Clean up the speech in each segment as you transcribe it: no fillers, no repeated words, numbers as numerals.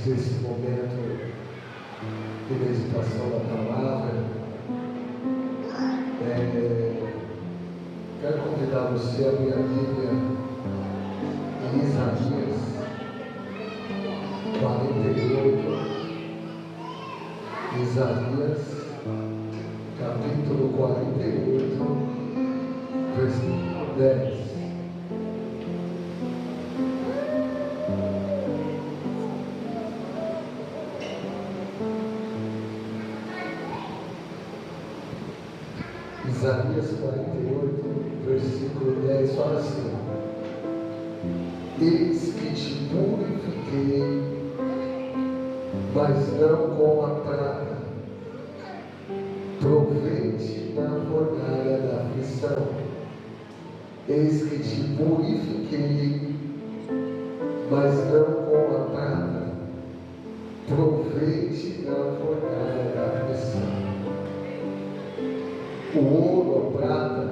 desse momento de meditação da palavra, quero convidar você a abrir a Bíblia em Isaías 48, Isaías capítulo 48, versículo 10. Isaías 48, versículo 10, fala assim: eis que te purifiquei, mas não com a prata, provei-te na fornalha da aflição. Eis que te purifiquei, mas não com a prata, provei-te na fornalha da aflição. O ouro, a prata,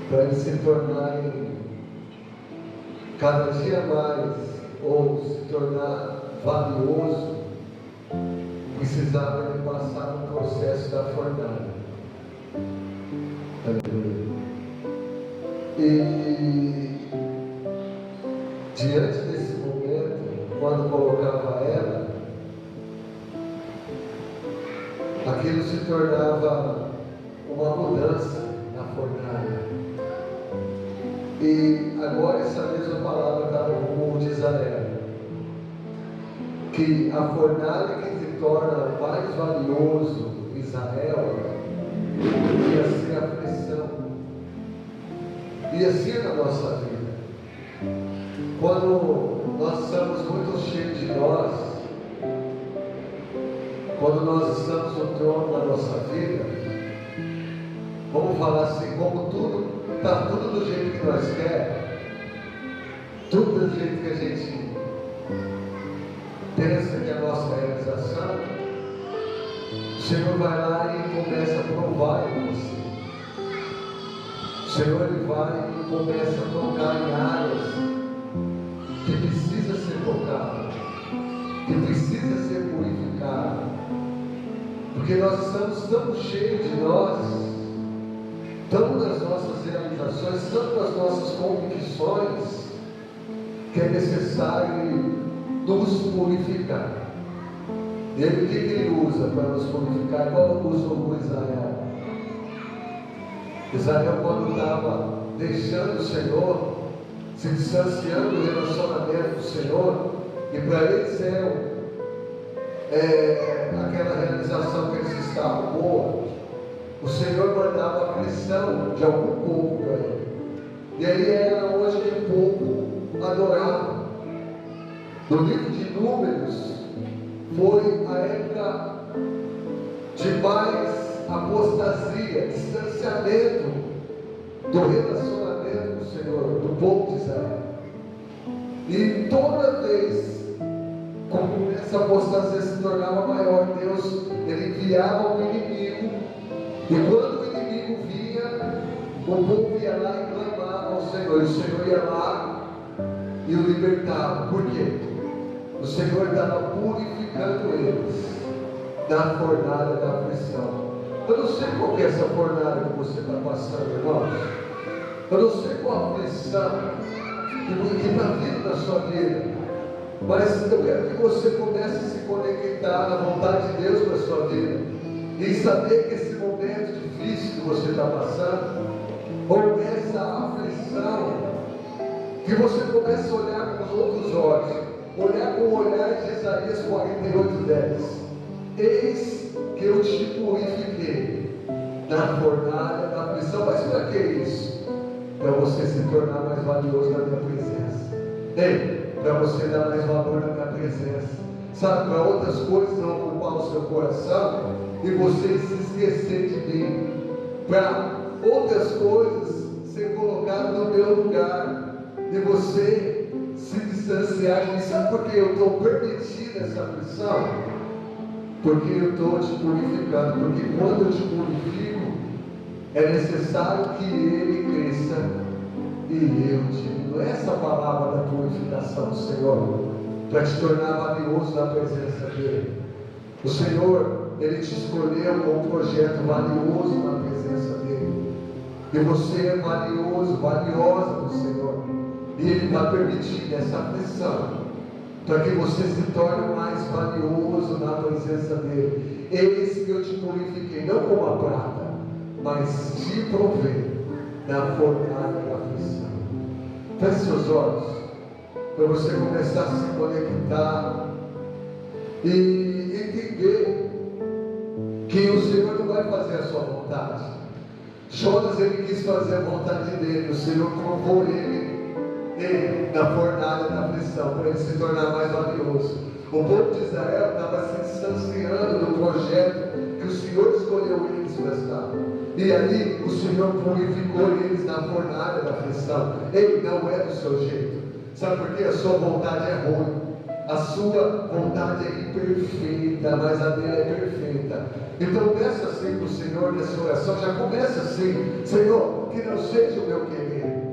para eles se tornarem cada dia mais, ou se tornar valioso, precisava de passar no processo da fornalha. Aleluia. E diante desse momento, quando colocava ela, aquilo se tornava uma mudança na fornalha. E agora essa mesma palavra está no rumo de Israel, que a fornalha que se torna mais valioso em Israel ia ser a aflição, ia ser na nossa vida. Quando nós estamos muito cheios de nós, quando nós estamos no trono da nossa vida, vamos falar assim, como tudo está tudo do jeito que nós queremos, tudo do jeito que a gente pensa que é a nossa realização, o Senhor vai lá e começa a provar em você. O Senhor ele vai e começa a tocar em áreas que precisa ser tocada, que precisa ser purificada, porque nós estamos tão cheios de nós, tanto das nossas realizações, tanto das nossas convicções, que é necessário nos purificar. Ele, o que ele usa para nos purificar? Igual usou o Israel. Israel, quando estava deixando o Senhor, se distanciando do relacionamento do Senhor, e para eles aquela realização que eles estavam boa, o Senhor mandava aflição de algum povo para ele. E aí era onde o povo adorava. No livro de Números, foi a época de mais apostasia, distanciamento do relacionamento com o Senhor, do povo de Israel. E toda vez, como essa apostasia se tornava maior, Deus ele enviava um inimigo. E quando o inimigo vinha, o povo ia lá e clamava ao Senhor. E o Senhor ia lá e o libertava. Por quê? O Senhor estava purificando eles da fornalha da aflição. Eu não sei qual é essa fornalha que você está passando, irmãos. Eu não sei qual a aflição que está vindo na sua vida. Mas eu quero que você comece a se conectar na vontade de Deus para a sua vida. E saber que esse momento difícil que você está passando, ou essa aflição, que você comece a olhar com os outros olhos, olhar com o olhar de Isaías 48:10. Eis que eu te purifiquei na fornalha da aflição. Mas para que isso? Para você se tornar mais valioso na minha presença. Ei, para você dar mais valor na minha presença. Sabe, para outras coisas não ocupar o seu coração e você se esquecer de mim. Para outras coisas ser colocado no meu lugar e você se distanciar de mim. Sabe por que eu estou permitindo essa aflição? Porque eu estou te purificando. Porque quando eu te purifico, é necessário que ele cresça e eu diminua. Essa palavra da purificação do Senhor. para te tornar valioso na presença dEle. O Senhor, Ele te escolheu com um projeto valioso na presença dEle. E você é valioso, valiosa do Senhor. E Ele vai permitir essa aflição para que você se torne mais valioso na presença dEle. Eis que eu te purifiquei, não como a prata, mas te provei na fornalha da aflição. Feche seus olhos, para você começar a se conectar e entender que o Senhor não vai fazer a sua vontade. Jonas, ele quis fazer a vontade dele, o Senhor provou ele na fornalha da aflição, para ele se tornar mais valioso. O povo de Israel estava se distanciando do projeto que o Senhor escolheu eles para estar. E ali o Senhor purificou eles na fornalha da aflição. Ele não é do seu jeito. Sabe por quê? A sua vontade é ruim. A sua vontade é imperfeita, mas a dele é perfeita. Então peça assim para o Senhor nessa oração. Já começa assim: Senhor, que não seja o meu querer.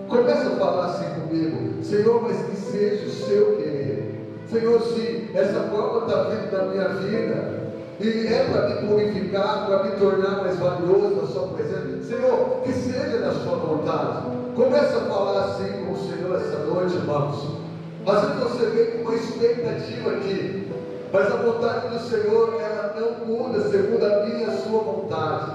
Começa a falar assim comigo: Senhor, mas que seja o seu querer. Senhor, se essa prova está vindo na minha vida e é para me purificar, para me tornar mais valioso na sua presença, Senhor, que seja da sua vontade. Começa a falar assim com o Senhor essa noite, irmãos. Às vezes você vem com uma expectativa aqui, mas a vontade do Senhor, ela não muda segundo a minha e a sua vontade.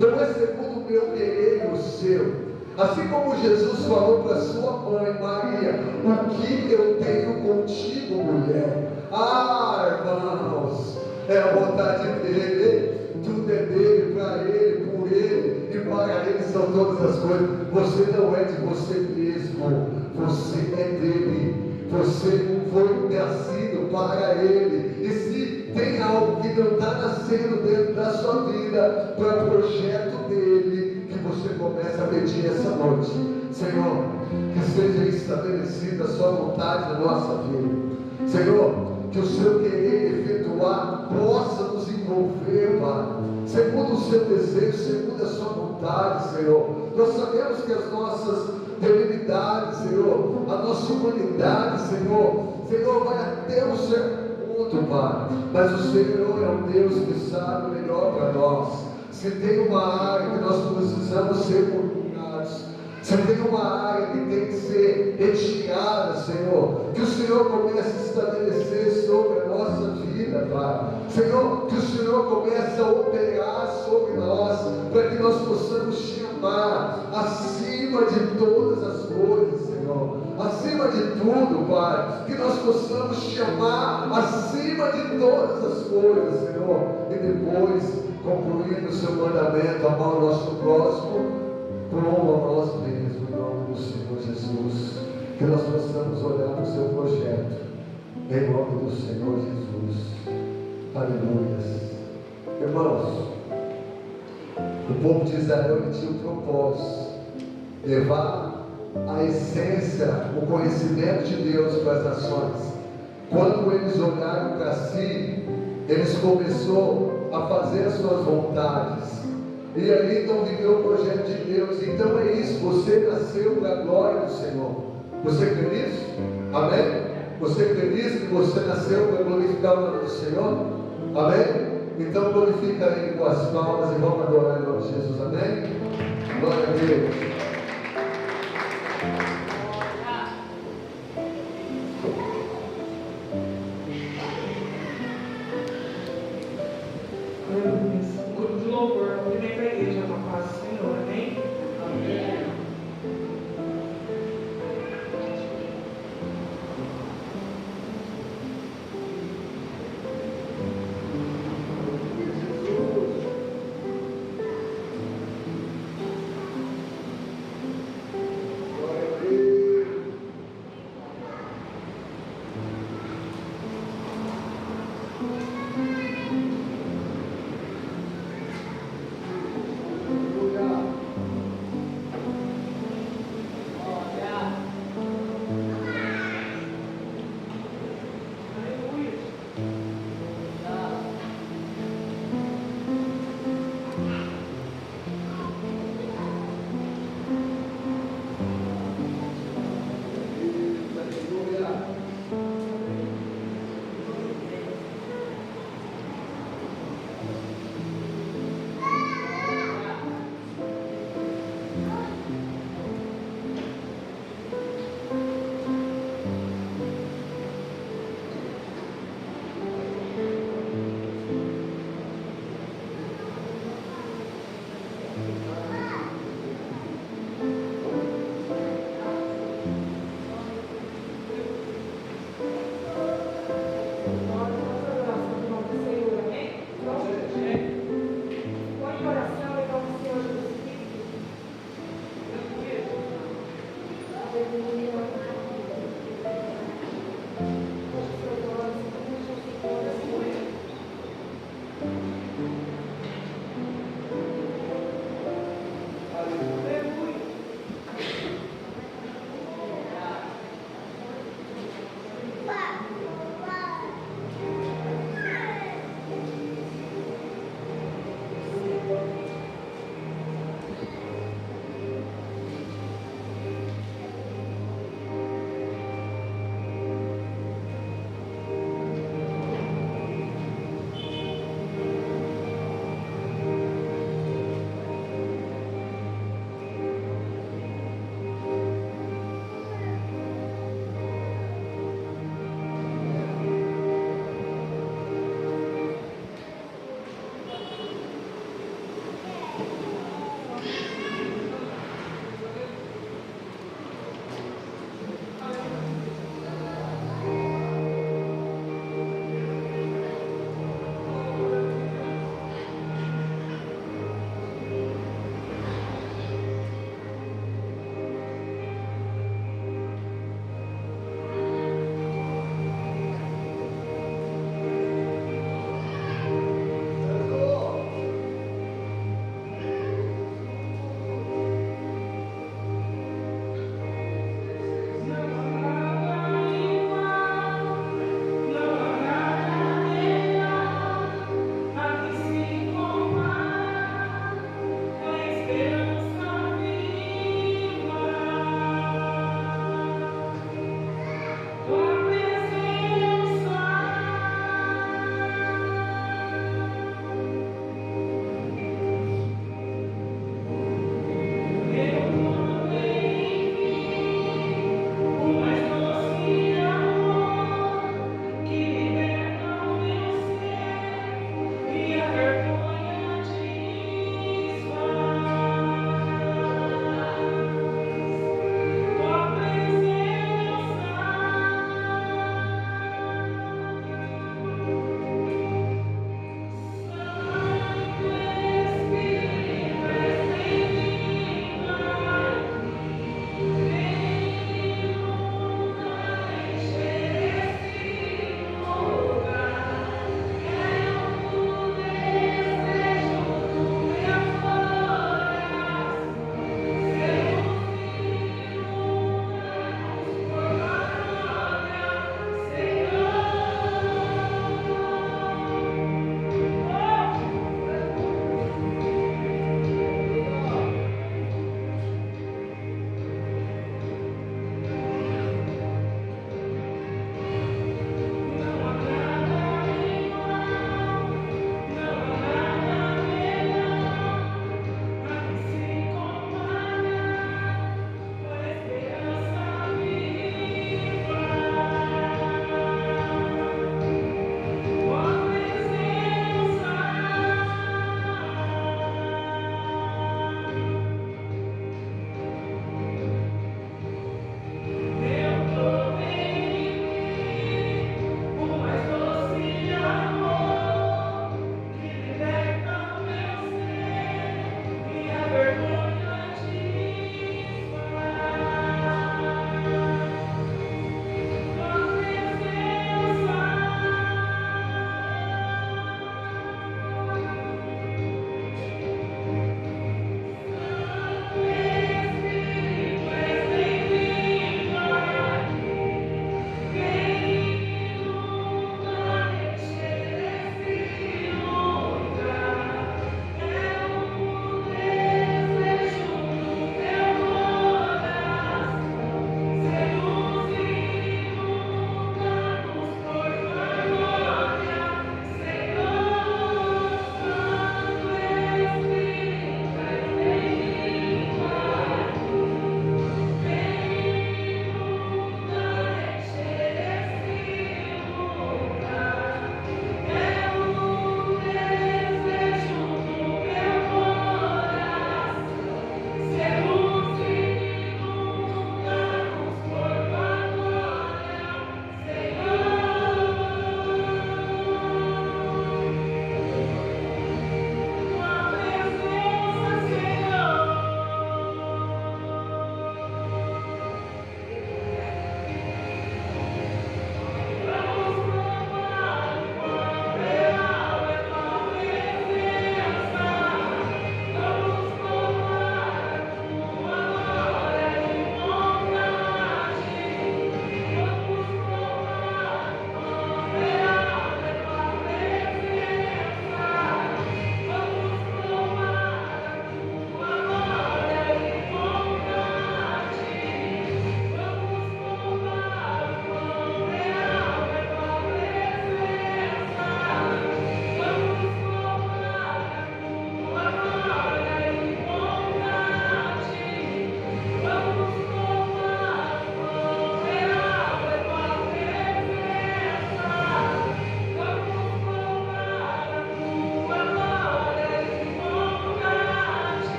Não é segundo o meu querer e o seu. Assim como Jesus falou para sua mãe Maria: o que eu tenho contigo, mulher? Ah, irmãos, é a vontade dele. Tudo é dele, para ele, por ele e para ele são todas as coisas. Você não é de você mesmo, você é dele. Você foi nascido para ele. E se tem algo que não está nascendo dentro da sua vida, para o projeto dele, que você começa a pedir essa noite: Senhor, que seja estabelecida a sua vontade na nossa vida. Senhor, que o seu querer efetuar possa nos envolver, Pai, segundo o seu desejo, segundo a sua vontade, Senhor. Nós sabemos que as nossas debilidades, Senhor, a nossa humanidade, Senhor, vai até um certo ponto, Pai, mas o Senhor é um Deus que sabe o melhor para nós. Se tem uma área que nós precisamos ser purificados, se tem uma área que tem que ser retirada, Senhor, que o Senhor comece a estabelecer sobre a nossa vida, Pai. Senhor, que o Senhor comece a operar sobre nós, para que nós possamos te amar acima de todas as coisas, Senhor. Acima de tudo, Pai, que nós possamos te amar acima de todas as coisas, Senhor. E depois, concluindo o seu mandamento: amar o nosso próximo como a nós mesmos, em nome do Senhor Jesus. Que nós possamos olhar para o seu projeto, em nome do Senhor Jesus. Aleluia. Irmãos, o povo de Israel tinha um propósito: levar a essência, o conhecimento de Deus para as nações. Quando eles olharam para si, eles começaram a fazer as suas vontades. E ali então viveu o projeto de Deus. Então é isso, você nasceu para a glória do Senhor. Você crê nisso? Amém? Você crê nisso, que você nasceu para glorificar o nome do Senhor? Amém? Então glorifica Ele com as palmas e vamos adorar em nome de Jesus. Amém? Glória a Deus.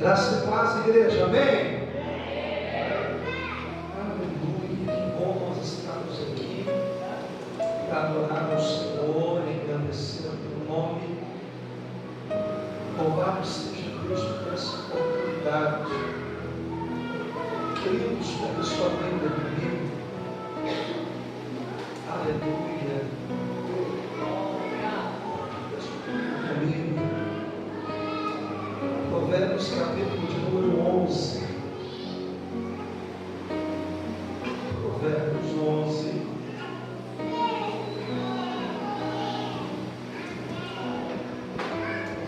Graça e paz, igreja, amém? Aleluia, que bom nós estamos aqui para adorar ao Senhor, engrandecer o teu nome. Louvado seja Cristo por essa oportunidade. Queridos, pega sua Bíblia comigo. Aleluia. Comigo. Provérbios capítulo de número 11. Provérbios 11.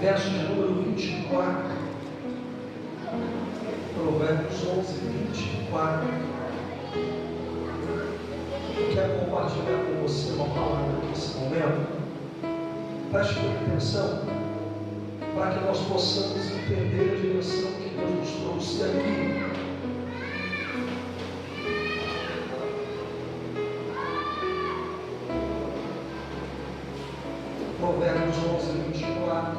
Verso de número 24. Provérbios 11, 24. compartilhar com você uma palavra nesse momento. Preste muita atenção, para que nós possamos entender a direção que Deus nos trouxe aqui. Provérbios 11:24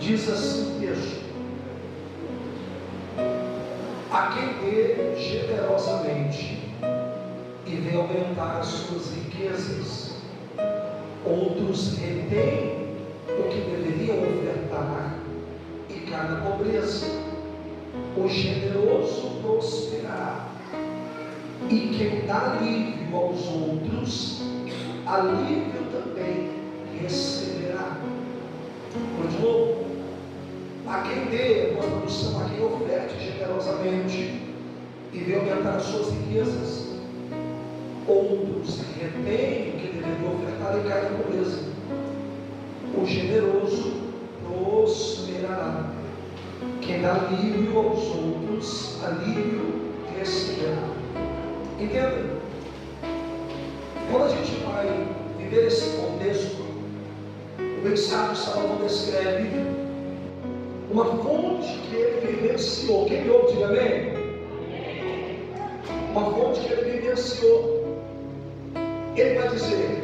diz assim o texto: a quem dê generosamente e vê aumentar as suas riquezas, outros retêm o que deveriam ofertar e cai na pobreza. O generoso prosperará, e quem dá alívio aos outros, alívio também receberá. De novo, a quem dê, uma tradução, a quem oferte generosamente e vê aumentar as suas riquezas, outros retêm o que deveriam ofertar e cai na pobreza. O generoso prosperará, quem dá alívio aos outros, alívio receberá. Entenda? Quando a gente vai viver esse contexto, o bem sábio Salomão descreve uma fonte que ele vivenciou. Quem me ouve, diga amém? Uma fonte que ele vivenciou. Ele vai dizer: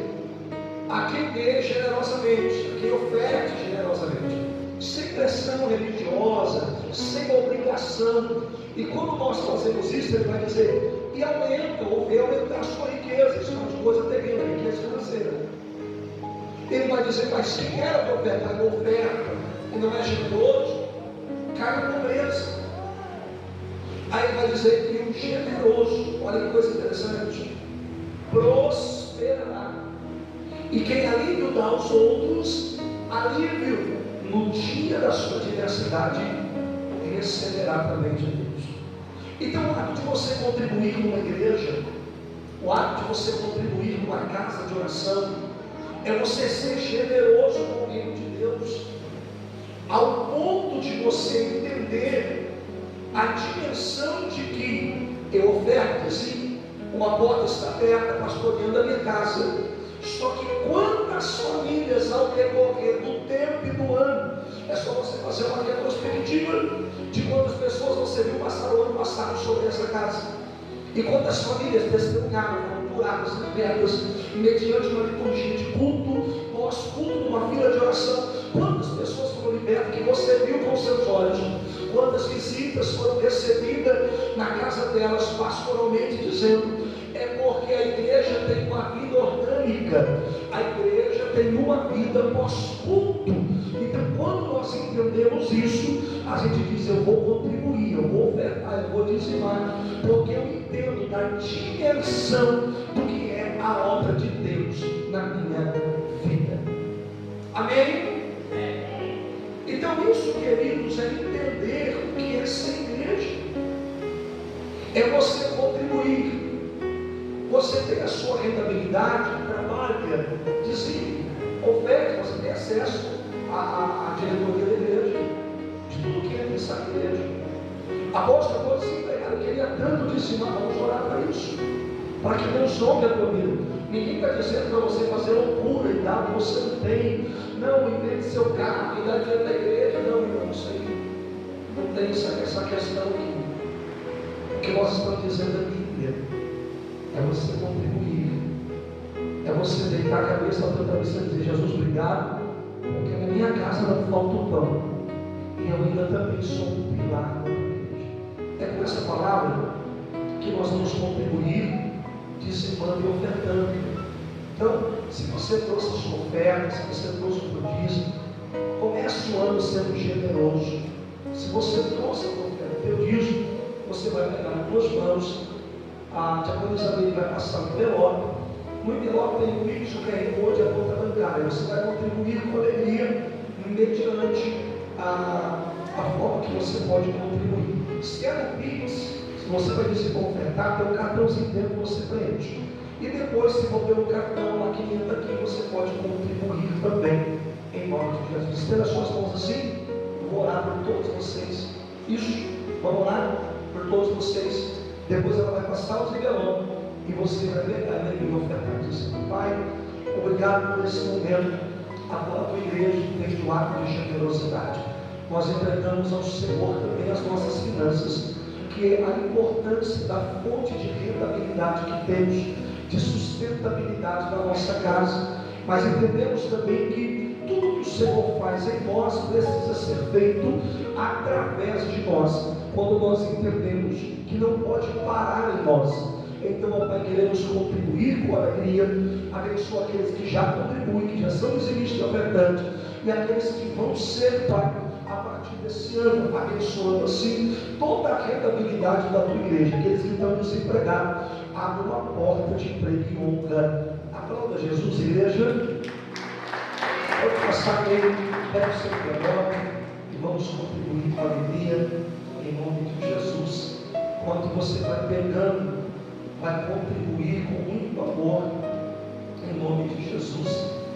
a quem dê generosamente, a quem oferte generosamente, sem pressão religiosa, sem obrigação. E quando nós fazemos isso, ele vai dizer: e aumenta, ou vê aumentar a sua riqueza. Isso é uma coisa terrível, a riqueza financeira. Ele vai dizer: mas quem era para ofertar e não oferta, e não é generoso, cai na pobreza. Aí ele vai dizer que o generoso, olha que coisa interessante, prosperará. E quem alívio dá aos outros, alívio no dia da sua diversidade, receberá também de Deus. Então, o ato de você contribuir numa igreja, o ato de você contribuir numa casa de oração, é você ser generoso com o reino de Deus, ao ponto de você entender a dimensão de que eu oferto, sim, uma porta está aberta, pastoreando a minha casa. Só que quantas famílias ao decorrer do tempo e do ano, é só você fazer uma retrospectiva de quantas pessoas você viu passar o ano passado sobre essa casa, e quantas famílias testemunharam, foram curadas, libertas, mediante uma liturgia de culto, pós-culto, numa fila de oração. Quantas pessoas foram libertas que você viu com seus olhos, quantas visitas foram recebidas na casa delas pastoralmente, dizendo: é porque a igreja tem uma vida orgânica, a igreja tem uma vida pós-culto. Então, quando nós entendemos isso, a gente diz: eu vou contribuir, eu vou ofertar, eu vou dizimar, porque eu entendo da dimensão do que é a obra de Deus na minha vida. Amém? Então, isso, queridos, é entender o que é ser igreja, é você contribuir. Você tem a sua rentabilidade, trabalha, dizime, oferte, você tem acesso à diretoria da igreja, de tudo que é necessário na igreja. Apóstolo, eu vou desempregado, eu queria tanto dizimar, vamos orar para isso, para que Deus honre a tua vida. Ninguém está dizendo para você fazer loucura e dar o que você não tem. Não, invente seu carro e dá dinheiro da igreja. Não, irmão, isso aí não tem essa questão aqui. O que nós estamos dizendo na Bíblia é você contribuir, é você deitar a cabeça na tua cabeça e dizer: Jesus, obrigado, porque na minha casa não falta o pão, e eu ainda também sou um pilar da igreja. É com essa palavra que nós vamos contribuir, dizimando e ofertando. Então, se você trouxe a sua oferta, se você trouxe o teu dízimo, comece o ano sendo generoso. Se você trouxe a tua oferta, o teu dízimo, você vai pegar nas duas mãos. A diaconisa Isabel vai passar no envelope. No envelope tem o Pix, o QR Code e a conta bancária. Você vai contribuir com alegria mediante a forma que você pode contribuir. Se é no Pix, se você vai dizer para ofertar, tem um cartãozinho dentro que você preenche. E depois, se for pelo cartão lá que entra aqui, você pode contribuir também, em nome de Jesus. Estenda as suas mãos assim, eu vou orar por todos vocês. Isso, vamos orar por todos vocês. Depois ela vai passar o Ziguelão e você vai pegar ela e ofertar. Diz assim: Pai, obrigado por esse momento. Agora a tua igreja tem um ato de generosidade. Nós entregamos ao Senhor também as nossas finanças, que é a importância da fonte de rentabilidade que temos, de sustentabilidade da nossa casa. Mas entendemos também que tudo que o Senhor faz em nós precisa ser feito através de nós. Quando nós entendemos que não pode parar em nós, então, ó Pai, queremos contribuir com alegria. Abençoa aqueles que já contribuem, que já são dizimistas e ofertantes, e aqueles que vão ser, Pai, a partir desse ano, abençoando assim toda a rentabilidade da tua igreja. Aqueles que estão desempregados, abre uma porta de emprego e honra. Aplauda Jesus, igreja. Pode passar nele, pega o seu relógio e vamos contribuir com alegria, em nome de Jesus. Quando você vai pegando, vai contribuir com muito amor, em nome de Jesus.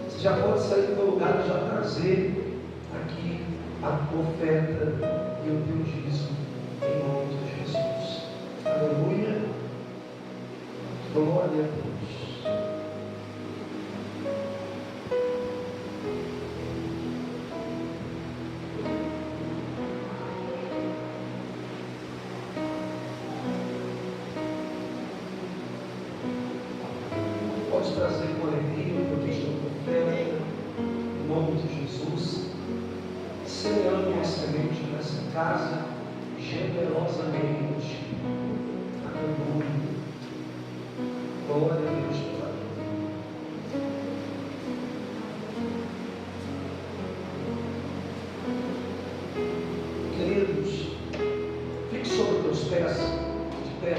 Você já pode sair do meu lugar e já trazer aqui a tua oferta e o teu dízimo, em nome de Jesus. Aleluia. Glória a Deus. Pode trazer com alegria o teu dízimo de oferta, em nome de Jesus. Semeando uma semente nessa casa generosamente. Aleluia. Glória a Deus, Pai. Queridos, fique sobre os teus pés, de pé,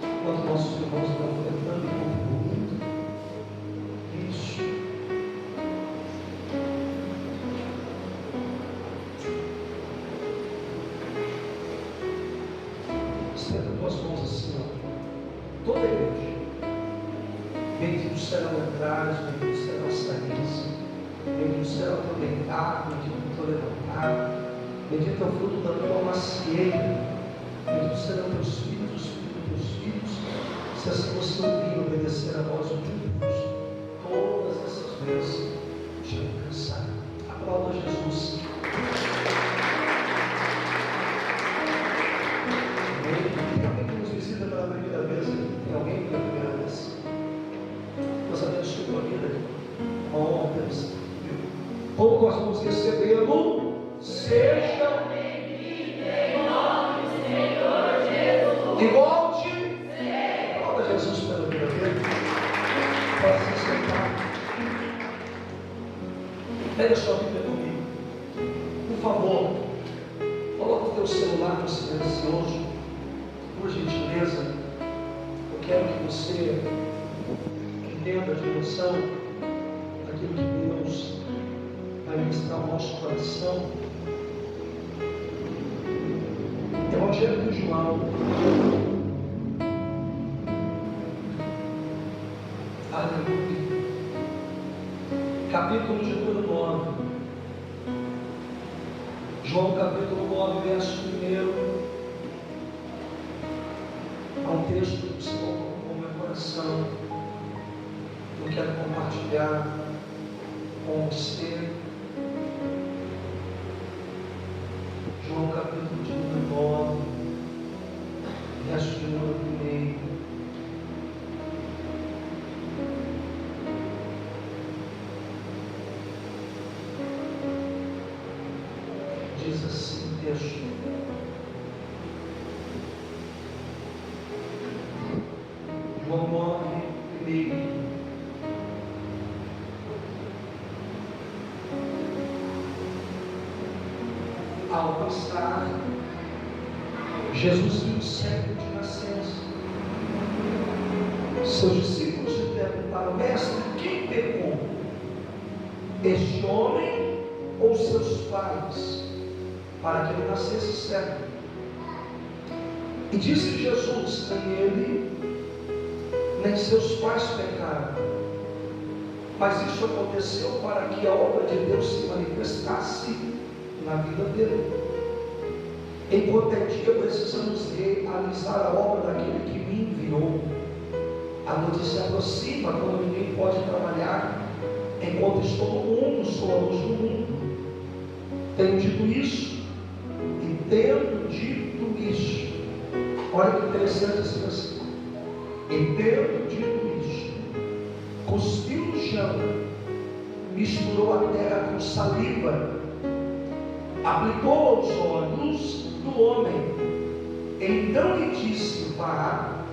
enquanto nossos irmãos estão ofertando e contribuindo. Isso. Estenda tuas mãos assim, ó. Toda a igreja. Bendito será o entrar, bendito será o sair, bendito será o teu deitar, bendito o teu levantar, bendito é o fruto da tua macieira, bendito serão teus filhos, os filhos dos teus filhos, se assim você ouvir e obedecer a voz de Deus, todas essas vezes te alcançarão. Aplauda Jesus. Tem alguém que nos visita pela primeira vez? Tem alguém pela primeira vez? Deus abençoe a tua vida. Uma honra, Deus. Como nós vamos recebê-lo? Seja em nome do Senhor Jesus. E volte. Aplauda Jesus pela vida dele. Pode se sentar. Pega a sua Bíblia comigo. Por favor, coloque o teu celular no silencioso. Por gentileza, eu quero que você entenda a dimensão daquilo que Deus vai ministrar ao nosso coração. Evangelho de João, aleluia, capítulo de número 9, João capítulo 9, verso 1, há um texto que se colocou no meu coração, eu quero compartilhar com você. João capítulo de número 9, verso de número 1. Diz assim o texto: João 9, 1. Ao passar, Jesus viu o cego de nascença. Seus discípulos lhe perguntaram: Mestre, quem pecou? Este homem ou seus pais, para que ele nascesse cego? E disse Jesus: nem ele, nem seus pais pecaram, mas isso aconteceu para que a obra de Deus se manifestasse na vida dele. Enquanto é dia, precisamos realizar a obra daquele que me enviou. A noite se aproxima quando ninguém pode trabalhar. Enquanto estou no mundo, sou a luz do mundo. Tenho dito isso, e tendo dito isso, olha que interessante esse versículo. E tendo dito isso, cuspiu no chão, misturou a terra com saliva, aplicou aos olhos do homem. Então lhe disse: vá,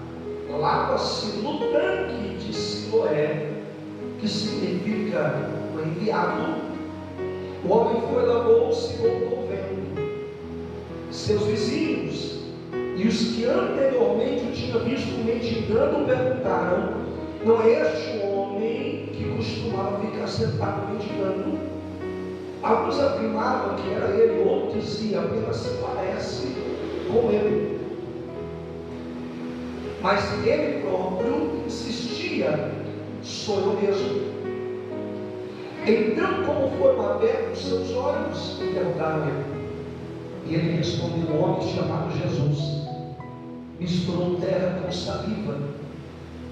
lava-se no tanque de Siloé, que significa o enviado. O homem foi, lavou-se e voltou vendo. Seus vizinhos e os que anteriormente o tinham visto mendigando perguntaram: não é este o homem que costumava ficar sentado mendigando? Alguns afirmavam que era ele, outros diziam: apenas se parece com ele. Mas ele próprio insistia: sou eu mesmo. Então, como foram abertos seus olhos? Perguntaram ele. E ele respondeu: um homem chamado Jesus misturou terra com saliva,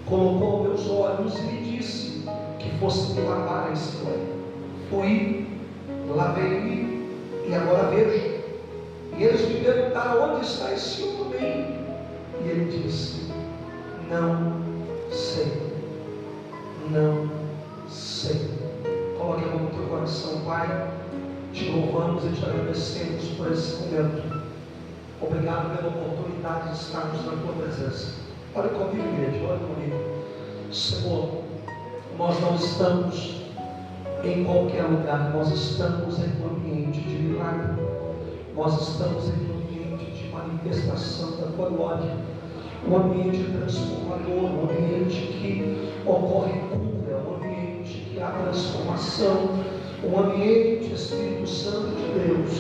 colocou meus olhos e me disse que fosse me lavar em Siloé. Fui, lavei-me e agora vejo. E eles me perguntaram: onde está esse homem? E ele disse: não sei, não sei. Coloque a mão no teu coração. Pai, te louvamos e te agradecemos por esse momento. Obrigado pela oportunidade de estarmos na tua presença. Olha comigo, igreja, olha comigo. Senhor, nós não estamos em qualquer lugar, nós estamos em um ambiente de milagre, nós estamos em um ambiente de manifestação da tua glória, um ambiente transformador, um ambiente que ocorre cura, um ambiente que há transformação, um ambiente, Espírito Santo de Deus,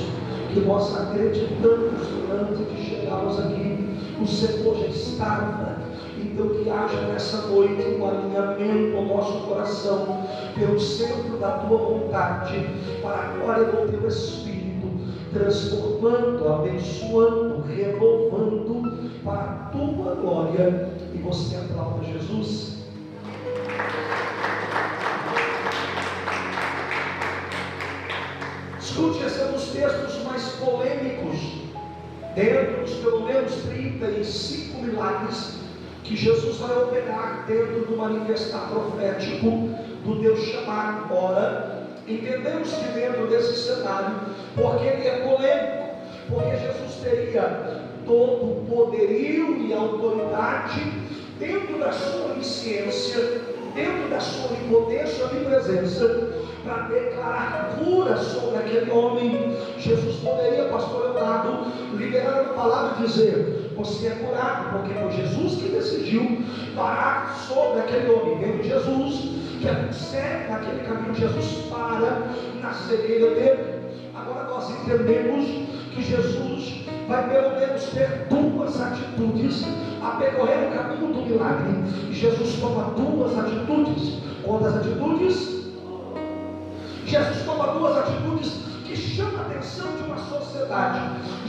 que nós acreditamos que antes de chegarmos aqui, o Senhor já estava. Então que haja nessa noite um alinhamento ao nosso coração pelo centro da tua vontade, para a glória do teu Espírito, transformando, abençoando, renovando para a tua glória. E você aplauda Jesus. Escute, esse é um dos textos mais polêmicos, dentro dos pelo menos 35 milagres que Jesus vai operar dentro do manifestar profético do Deus chamado. Ora, entendemos que dentro desse cenário, porque ele é polêmico, porque Jesus teria todo o poderio e autoridade dentro da sua onisciência, dentro da sua onipotência e presença, para declarar cura sobre aquele homem. Jesus poderia, pastor Leonardo, liberar a palavra e dizer: você é curado, porque foi Jesus que decidiu parar sobre aquele homem. Vendo Jesus, que é um cego naquele caminho, Jesus para na cegueira dele. Agora nós entendemos que Jesus vai pelo menos ter duas atitudes a percorrer o caminho do milagre. E Jesus toma duas atitudes. Quantas atitudes? Jesus toma duas atitudes que chamam a atenção de uma sociedade.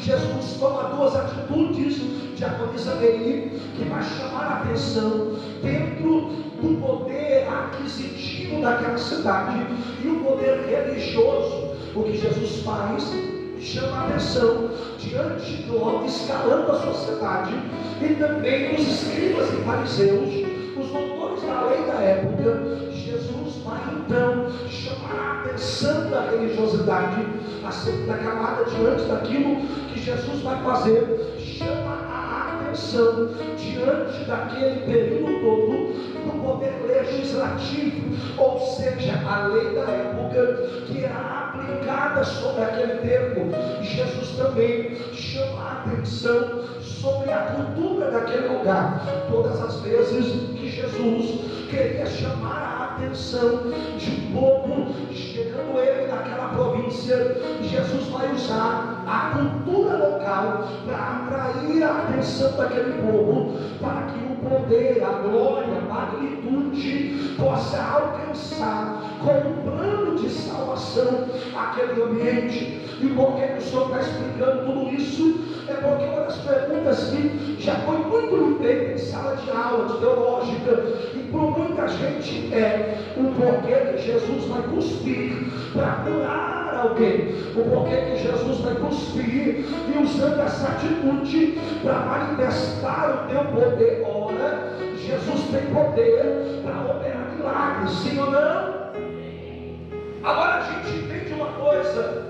Jesus toma duas atitudes, diaconisa dele, que vai chamar a atenção dentro do poder aquisitivo daquela cidade e o poder religioso. O que Jesus faz chama a atenção diante do alto escalão da sociedade e também dos escribas e fariseus, os doutores da lei da época. Jesus vai então chamar a atenção da religiosidade, a segunda camada diante daquilo que Jesus vai fazer, chama a atenção diante daquele período todo do poder legislativo, ou seja, a lei da época que era aplicada sobre aquele tempo. Jesus também chama a atenção sobre a cultura daquele lugar. Todas as vezes que Jesus queria chamar a atenção de um povo, chegando ele naquela província, Jesus vai usar a cultura local para atrair a atenção daquele povo, para que o poder, a glória, a magnitude possa alcançar com um plano de salvação aquele ambiente. E por que o Senhor está explicando tudo isso? É porque uma das perguntas que já foi muito feita em sala de aula, de teológica, e por muita gente é o porquê que Jesus vai cuspir para curar alguém, o porquê que Jesus vai cuspir e usando essa atitude para manifestar o teu poder. Ora, Jesus tem poder para operar milagres, sim ou não? Agora a gente entende uma coisa: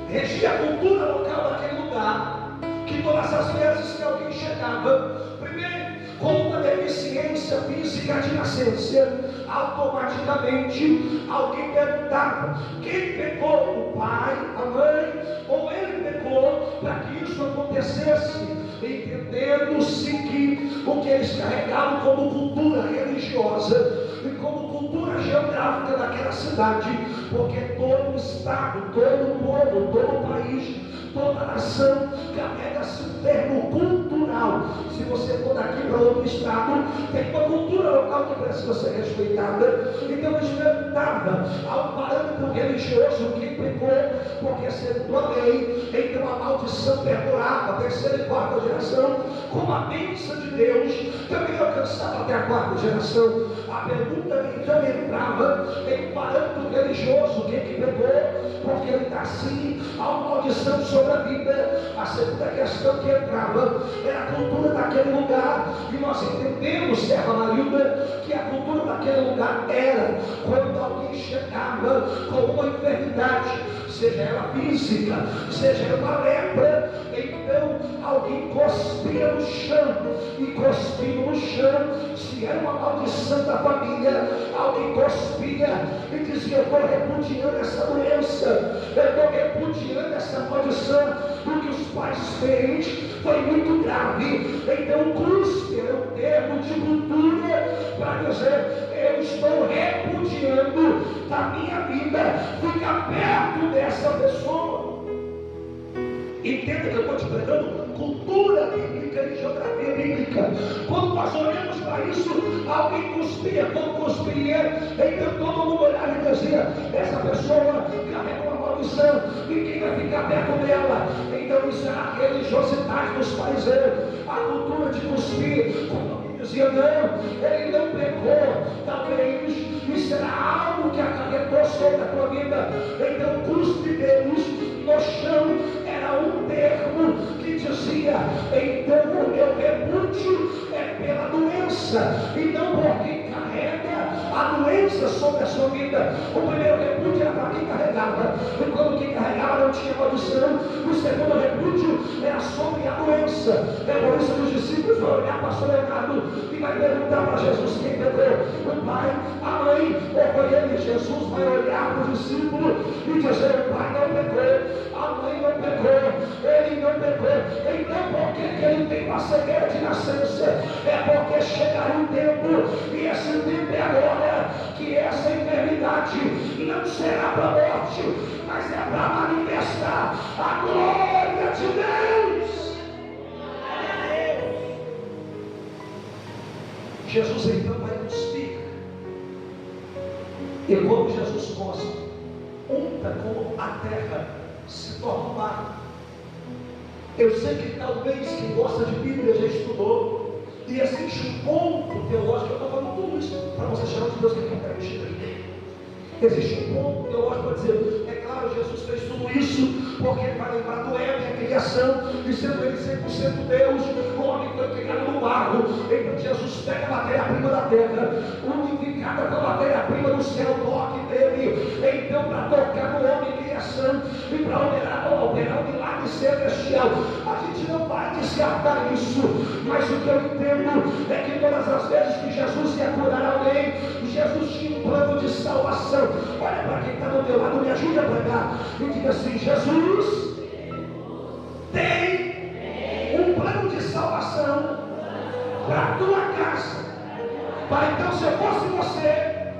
regia a cultura local daquele lugar, que todas as vezes que alguém chegava, primeiro com uma deficiência física de nascença, automaticamente alguém perguntava: quem pecou? O pai, a mãe, ou ele pecou para que isso acontecesse? Entendendo-se que o que eles carregavam como cultura religiosa e como cultura geográfica daquela cidade, porque todo estado, todo povo, todo país, toda nação carrega-se um termo cultural. Se você for daqui para outro estado, tem uma cultura local que precisa ser respeitada. Então eles perguntavam ao parâmetro religioso quem pecou, porque segundo a lei, então a maldição perdurava a terceira e quarta geração, como a bênção de Deus também alcançava até a quarta geração. A pergunta então entrava em parâmetro religioso: quem que pecou? Porque ele está assim, há uma maldição sobre a vida. A segunda questão que entrava era a cultura daquele lugar, e nós entendemos, serva Marilda, que a cultura daquele lugar era quando alguém chegava com uma enfermidade, seja ela física, seja ela uma lepra, então alguém cuspia no chão, e cuspindo no chão, se era uma maldição da família, alguém cuspia e dizia: eu estou repudiando essa doença, eu estou repudiando essa maldição, o que os pais fez foi muito grave. Então o cuspe é um termo de cultura para dizer: eu estou repudiando da minha vida ficar perto dessa pessoa. Entenda que eu estou te pregando cultura bíblica e geografia bíblica. Quando nós olhamos para isso, alguém cuspia, quando cuspia, então todo mundo olhava e dizia: essa pessoa carrega uma maldição, ninguém vai ficar perto dela. Então isso era a religiosidade dos fariseus, a cultura de cuspir. Quando alguém dizia: não, ele não pecou, talvez isso era algo que acarretou sobre a tua vida, então o cuspe deles no chão era um termo que dizia: então o meu repúdio é pela doença, e não por quem carrega a doença sobre a sua vida. O primeiro repúdio era para quem carregava, e quando quem carregava não tinha maldição, o segundo repúdio era sobre a doença. É por isso que os discípulos vão olhar para o pastor Leonardo e vai perguntar para Jesus: quem pecou? O pai, a mãe, ou foi ele? Jesus vai olhar para o discípulo e dizer: o pai não pecou, a mãe não pecou, ele não pecou. Então por que ele tem uma cegueira de nascença? É porque chegará um tempo, e esse tempo é agora, que essa enfermidade não será para a morte, mas é para manifestar a glória de Deus. Jesus então vai cuspir, e quando Jesus cospe, unta como a terra se torna mar. Eu sei que talvez quem gosta de Bíblia já estudou, e existe um ponto teológico. Eu estou falando tudo isso para você chamar de Deus que não quer mexer aqui. Existe um ponto teológico para dizer: é claro, Jesus fez tudo isso porque ele vai lembrar do Éden, a criação, e sendo ele 100% Deus, o homem foi criado no barro. Então Jesus pega a matéria-prima da terra, unificada com a matéria-prima do céu, toque dele, então para tocar no homem em criação e para operar o milagre celestial. A gente não vai descartar isso, mas o que eu entendo é que todas as vezes que Jesus ia curar alguém, Jesus tinha um plano de salvação. Olha para quem está do teu lado, me ajude a pregar e diga assim: Jesus tem um plano de salvação salvação para a tua casa. Pai, então se eu fosse você,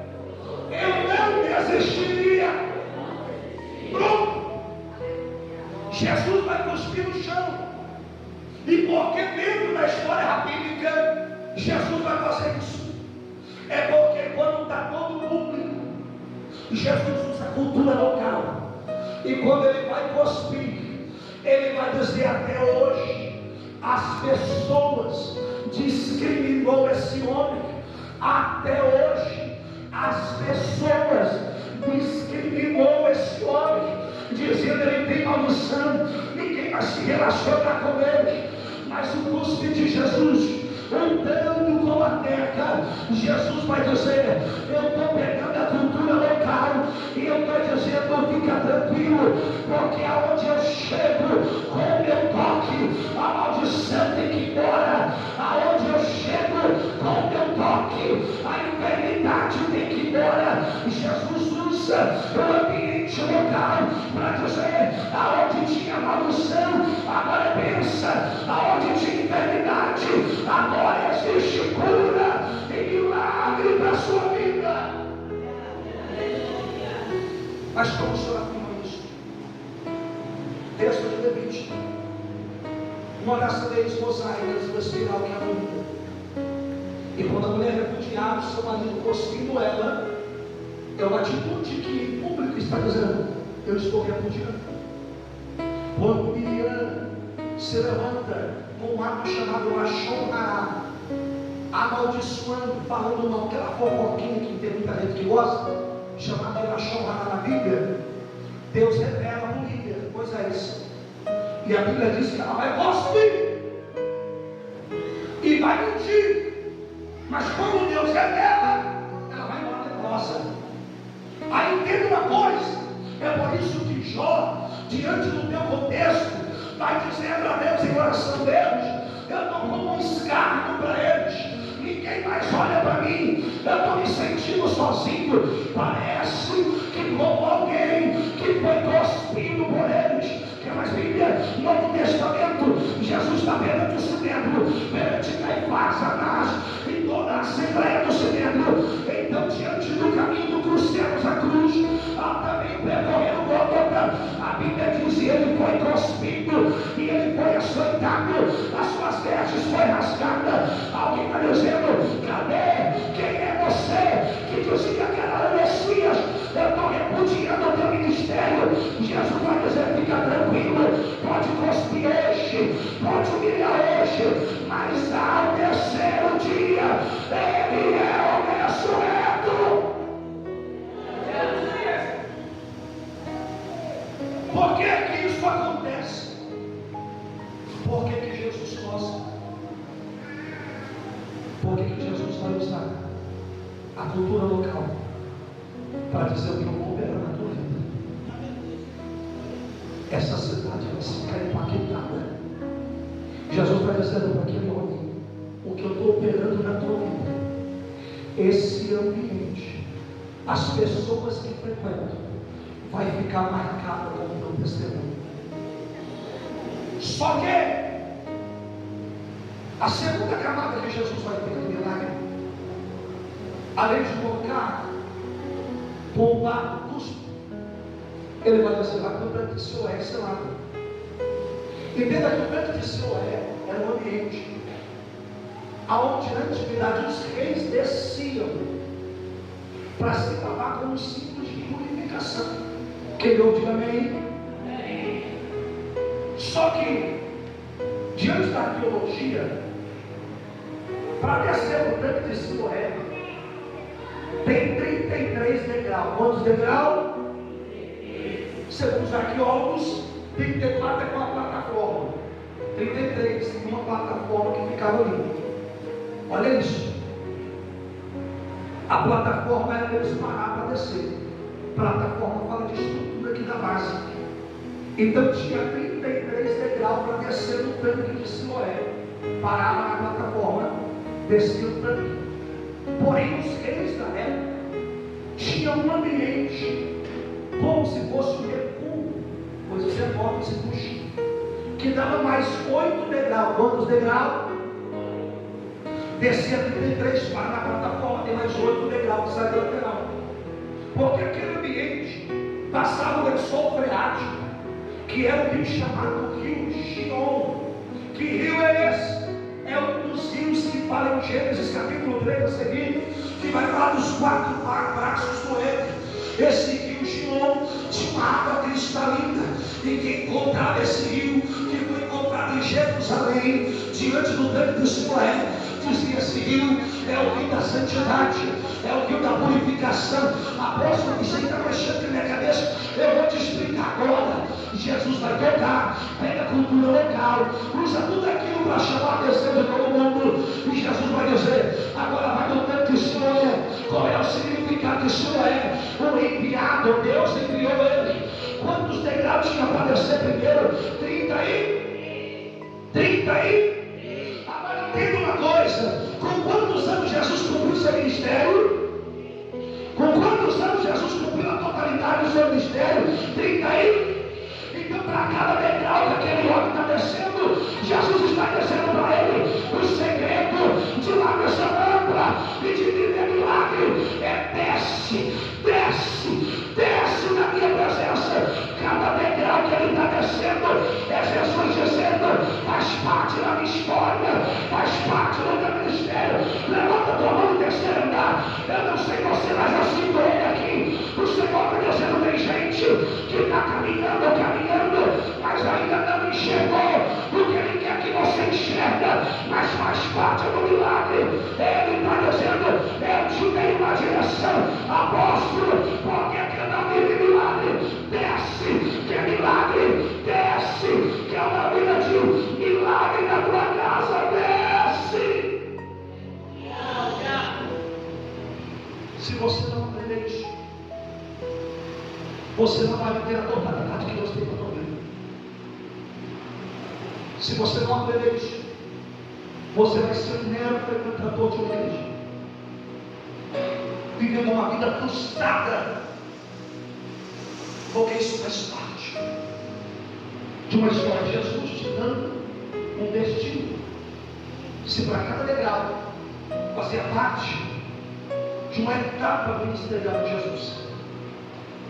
eu não desistiria. Pronto. Jesus vai cuspir no chão. E porque dentro da história rabínica Jesus vai fazer isso? É porque quando está todo público, Jesus usa a cultura local. E quando ele vai cuspir, ele vai dizer: até hoje as pessoas discriminou esse homem. Até hoje as pessoas discriminou esse homem, dizendo: ele tem maldição, ninguém vai se relacionar com ele. Mas o cuspe de Jesus, andando com a terra, Jesus vai dizer: eu estou pegando a cultura local e eu estou dizendo: fica tranquilo, porque aonde eu chego com o meu toque, a maldição tem que ir embora. Aonde eu chego com o meu toque, a enfermidade tem que ir embora. Jesus usa o ambiente local para dizer: aonde tinha maldição, agora pensa, aonde tinha enfermidade, agora existe cura e milagre para a sua vida. Mas como o Senhor afirma isso? Texto de Levítico. Uma das leis mosaicas do espiral que é a mulher. E quando a mulher repudiava o seu marido cuspindo ela, é uma atitude que em público está dizendo: eu estou repudiando. Quando Miriam se levanta com um ato chamado Lashon Hará, amaldiçoando, falando mal, aquela fofoquinha que tem muita gente que gosta, chamada de Lashon Hará na Bíblia, Deus revela para o líder: pois é isso. E a Bíblia diz que ela vai cuspir e vai mentir. Mas quando Deus revela, ela vai embora leprosa. Aí entenda uma coisa: é por isso que Jó, diante do teu contexto, vai dizendo a Deus em oração: Deus, eu estou como um escárnio para eles. Ninguém mais olha para mim. Eu estou me sentindo sozinho. Parece que como alguém que foi cuspido por eles. Que é mais Bíblia, Novo Testamento, Jesus está perante o Sinédrio, perante Caifás, Anás e toda a Assembleia do Sinédrio. Então, diante do caminho do cruzemos a cruz, também percorrendo Gólgota, a Bíblia diz: e ele foi cuspido e ele foi açoitado, as suas vestes foi rasgada. Alguém está dizendo: cadê? Quem é você que dizia que era o Messias? Eu estou repudiando o teu ministério. Jesus vai dizer: fica tranquilo, pode cuspir hoje, pode humilhar hoje, mas ao terceiro dia ele é o ressurreto. Por que que isso acontece? Por que que Jesus cospe? Por que que Jesus vai usar a cultura local para dizer o que eu vou operar na tua vida? Essa cidade vai ficar impactada. Jesus está dizendo para aquele homem: o que eu estou operando na tua vida, esse ambiente, as pessoas que frequentam, vai ficar marcada com o teu testemunho. Só que a segunda camada que Jesus vai ter no milagre, além de colocar bomba no cuspe, ele vai dizer: lá no tanque de Siloé, selado. Entenda que o tanque de Siloé era um ambiente aonde na antiguidade os reis desciam para se lavar como um símbolo de purificação. Quem não diga amém? Só que diante da arqueologia, para descer o tanque de Siloé, tem 33 degraus. Quantos degraus? Segundo os arqueólogos, 34 é com a plataforma, 33 uma plataforma que ficava ali. Olha isso. A plataforma era eles parar para descer. Plataforma fala de estrutura aqui da base. Então tinha 33 degraus para descer no tanque de Siloé. Parava na plataforma, descia o tanque. Porém, os reis da época tinham um ambiente como se fosse um recuo, pois os repórteres se puxam. que dava mais 8 degraus. Quantos degraus? Descia 33 para na plataforma, tem mais 8 degraus que sai do lateral. Porque aquele ambiente passava o lençol freático, que é o rio chamado Rio Gion. Que rio é esse? É um dos rios que fala em Gênesis capítulo 3 a seguir, que vai falar dos 4 braços do Éden. Esse rio Gion tinha uma água cristalina, e quem encontrava esse rio, que foi encontrado em Jerusalém, diante do templo de Siloé, dizia: esse rio é o rio da santidade, é o rio da purificação. Apóstolo, isso aí está mexendo na minha cabeça, eu vou te explicar agora. Jesus vai tocar, pega a cultura local, usa tudo aquilo para chamar a atenção de todo mundo, e Jesus vai dizer: agora vai no tanto de Siloé. Qual é o significado de Siloé? O enviado, Deus enviou ele. Quantos degraus tinha para descer primeiro? 30 aí? Agora entenda uma coisa: com quantos anos Jesus cumpriu seu ministério? Com quantos anos Jesus cumpriu a totalidade do seu ministério? 30 aí? Então, para cada degrau que aquele homem está descendo, Jesus está descendo para ele o segredo de lá dessa lâmpada e de viver milagre. É desce na minha presença. Cada degrau que ele está descendo é Jesus dizendo: faz parte da minha história, faz parte do meu ministério. Levanta tua mão e desce a andar. Eu não sei você, mas eu sinto ele aqui. O Senhor está dizendo: tem gente que está caminhando, mas ainda não enxergou o que Ele quer que você enxerga, mas faz parte do milagre. Ele está dizendo: eu te dei uma direção, apóstolo, porque que eu não vive milagre? Desce, que é milagre, desce, que é uma vida de milagre na tua casa, desce. Se você não aprender isso, você não vai ter a totalidade que Deus tem para tua vida. Se você não aprender isso, você vai ser um mero frequentador de uma igreja, vivendo uma vida frustrada, porque isso faz parte de uma história de Jesus te dando um destino. Se para cada degrau fazia parte de uma etapa ministerial de Jesus,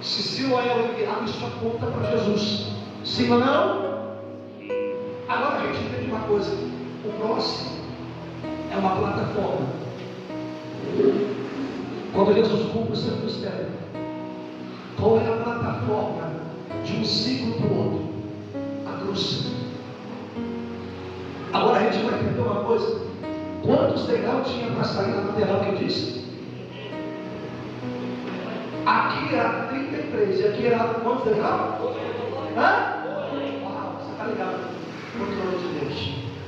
se Siloé é o enviado, isso aponta para Jesus. Sim ou não? Agora a gente entende uma coisa: o próximo é uma plataforma. Quando Jesus cumpre o seu ministério, qual é a plataforma de um ciclo para o outro? A cruz. Agora a gente vai entender uma coisa: quantos degraus tinha para sair na lateral que eu disse? Aqui era 33, e aqui era quantos degraus? Hã? Uau, você está ligado? Controle de Deus.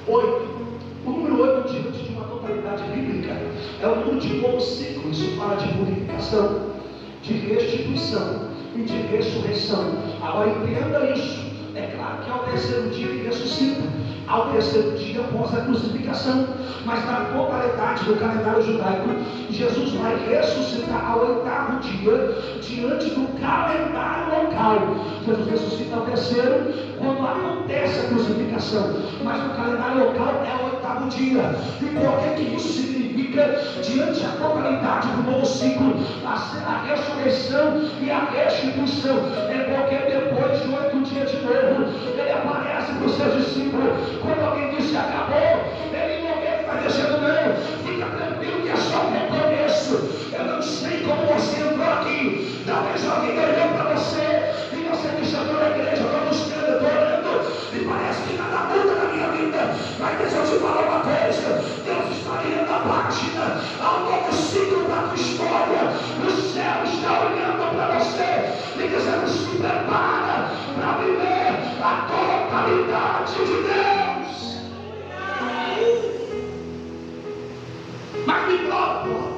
8. O número 8, diante de uma totalidade bíblica, é o número de um novo ciclo. Isso fala de purificação, de restituição e de ressurreição. Agora entenda isso. É claro que ao terceiro dia ele ressuscita, ao terceiro dia após a crucificação, mas na totalidade do calendário judaico, Jesus vai ressuscitar ao 8º dia, diante do calendário local. Jesus ressuscita ao terceiro, quando acontece a crucificação, mas no calendário local é o 8º dia. E por que isso significa, diante da totalidade do novo ciclo, a ressurreição e a restituição? É porque depois de 8 dias de novo, ele aparece para os seus discípulos. Quando alguém disse acabou, ele em momento está dizendo: não, fica tranquilo que é só um recomeço. Eu não sei como você entrou aqui. Talvez alguém olhou para você e você disse: eu estou na igreja, eu estou buscando, eu estou orando, e parece que nada muda na minha vida. Mas deixa eu te falar uma coisa: Deus está virando a página, há um novo ciclo da tua história. O céu está olhando para você e dizendo: se prepara para viver a totalidade de Deus. Mas me prova.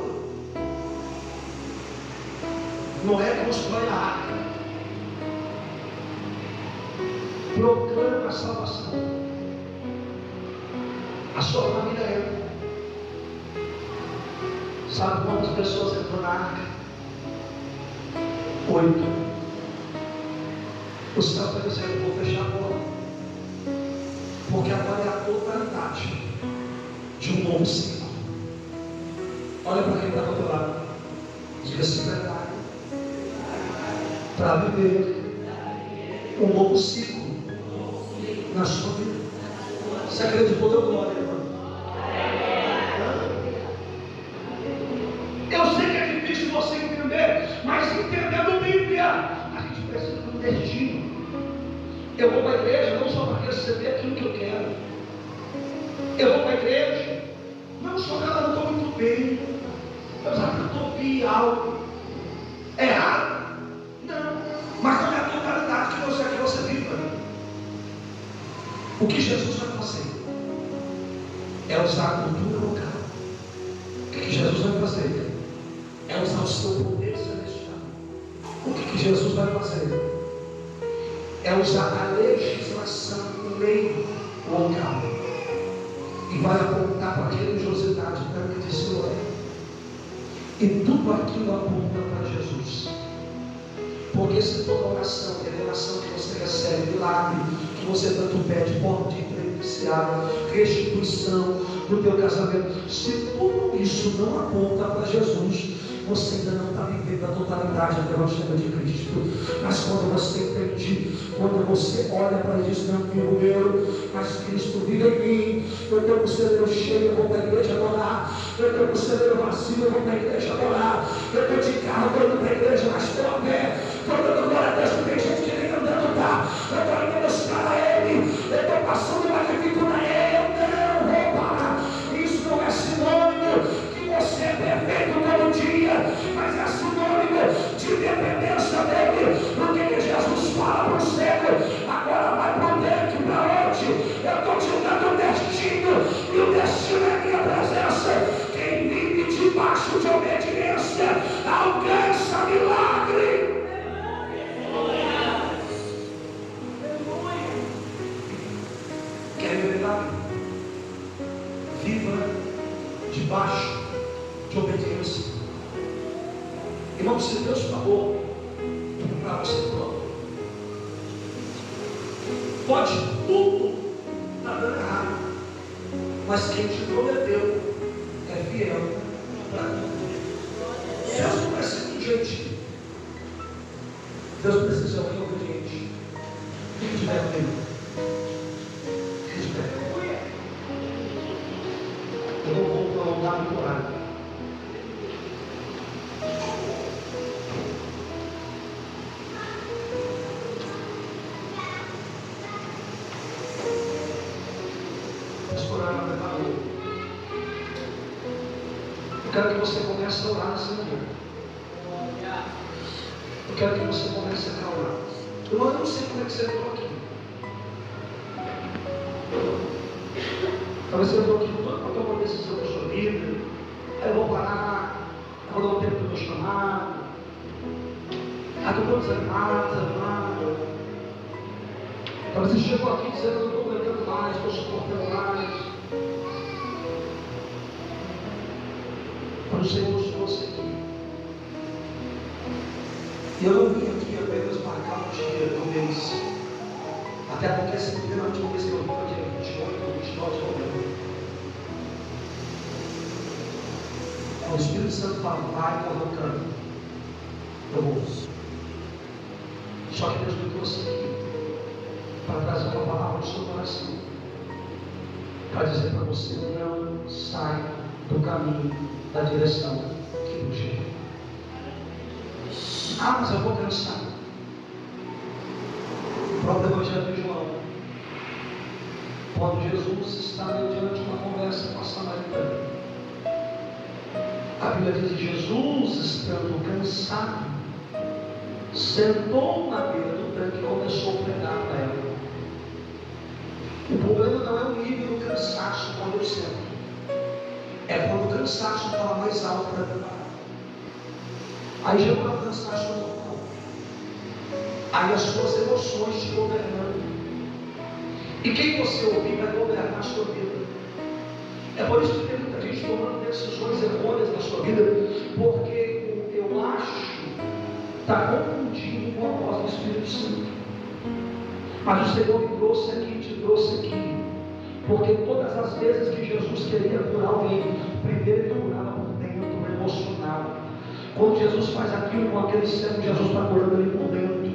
Noé constrói a arca, proclama a salvação, a sua família entra. Sabe quantas pessoas entram na arca? 8. O céu está dizendo: vou fechar a porta. Porque agora é a totalidade de um novo ciclo. Olha para quem está do outro lado. Diga-se prepare para viver um novo ciclo na sua vida. Você acreditou? Deu glória, irmão. Eu sei que é difícil você entender, mas entendendo Bíblia, a gente precisa do destino. Eu vou para a igreja não só para receber aquilo que eu quero. Eu vou para a igreja não só porque eu não estou muito bem, eu já ouvi algo errado. Não, mas não é a totalidade que você viva. O que Jesus vai fazer é usar a cultura local. O que Jesus vai fazer é usar o seu poder celestial. O que Jesus vai fazer é usar a legislação, lei local, e vai apontar para a religiosidade branca de Siloé. E tudo aquilo aponta para Jesus. Porque se toda oração, revelação que você recebe, milagre que você tanto pede, pode influenciar, restituição do teu casamento, se tudo isso não aponta para Jesus, você ainda não está vivendo a totalidade do Evangelho de Cristo. Mas quando você entende, quando você olha para ele e diz, não vivo eu, mas Cristo vive em mim. Eu tenho um celeiro cheio, eu vou para a igreja adorar. Eu tenho um celeiro vazio, eu vou para a igreja adorar. Eu estou de carro, eu estou indo para a igreja, mas estou a pé. Estou dando glória a Deus, tem gente que nem andando está. Eu estou indo buscar a Ele. Eu estou passando uma dificuldade. Eu não vou parar. Isso não é sinônimo que você é perfeito todo dia, mas é sinônimo de dependência dele. O que Jesus fala para o cego? Agora vai para o dentro, para onde? Eu estou te dando o destino, e o destino é a minha presença. Quem vive debaixo de obediência alcança milagre. Quer ver milagre? Viva debaixo de obediência. Irmão, se Deus falou para você pronto, pode tudo estar dando errado, mas quem te prometeu é fiel para tudo. Deus não precisa de gente, Deus precisa de alguém obediente. Fique de pé comigo. Fique de pé. Eu não vou prolongar muito horário. Eu quero que você comece a orar nesse momento. Eu quero que você comece a orar. Eu não sei como é que você entrou aqui. Talvez você entrou aqui para tomar uma decisão da sua vida. Aí eu vou parar, eu vou dar um tempo para o meu chamado. Aí eu estou desanimado. Talvez você chegou aqui dizendo, eu não estou aguentando mais, estou suportando mais. O Senhor trouxe aqui. E eu não vim aqui apenas marcar um dia do mês. Até porque essa primeira última vez que eu vim foi dia 28 ou 29 de novembro. O Espírito Santo fala, vai colocando. Eu vou. Só que Deus me trouxe aqui para trazer uma palavra no seu coração. Para dizer para você, não sai do caminho da direção que nos chega. Ah, mas eu vou cansar. O próprio Evangelho de João, quando Jesus está diante de uma conversa com a samaritana, a Bíblia diz que Jesus, estando cansado, sentou na beira do tanque e começou a pregar para ela. O problema não é o nível do cansaço quando eu sento. É quando o cansaço fala mais alto para mim. Aí já não é o cansaço normal. Aí as suas emoções te governando. E quem você ouvir vai governar a sua vida. É por isso que tem muita gente tomando decisões errôneas na sua vida, porque o eu acho está confundindo com a voz do Espírito Santo. Mas o Senhor me trouxe aqui, te trouxe aqui, Porque todas as vezes que Jesus queria curar alguém, primeiro ele curava por dentro, emocional. Quando Jesus faz aquilo com aquele cego, Jesus está curando ele por dentro,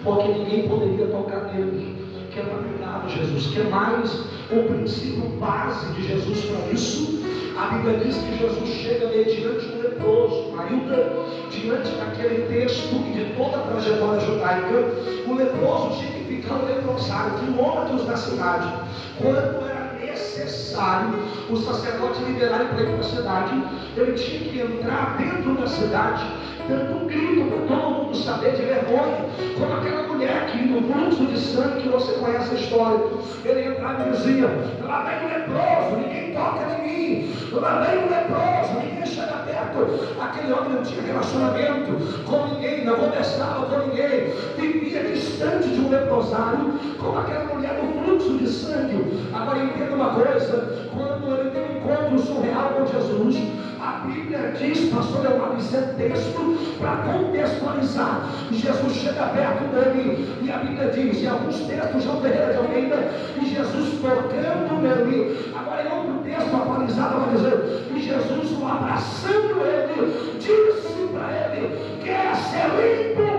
porque ninguém poderia tocar nele. Que é maravilhoso, Jesus, que é mais o princípio base de Jesus para isso. A Bíblia diz que Jesus chega mediante um leproso. Ainda diante daquele texto e de toda a trajetória judaica, o leproso tinha que ficar no leprosário, quilômetros da cidade. Quando era necessário o sacerdote liberar ele para ir para a cidade, ele tinha que entrar dentro da cidade, dando um grito para todo mundo saber, de vergonha, como aquela mulher que no fluxo de sangue, que você conhece a história, ele entrava e dizia: lá vem o leproso, ninguém toca em mim, lá vem o leproso, ninguém chega perto. Aquele homem não tinha relacionamento com ninguém, não conversava com ninguém, vivia distante de um leprosário, como aquela mulher no fluxo de sangue. Agora entenda uma coisa: quando ele tem um encontro surreal com Jesus, a Bíblia diz, pastor Leonardo, isso é texto para contextualizar. Jesus chega perto dele e a Bíblia diz, em alguns textos, João Ferreira de Almeida, e Jesus tocando nele. Agora em outro texto atualizado vai dizer, e Jesus o abraçando ele, disse para ele: quer ser limpo?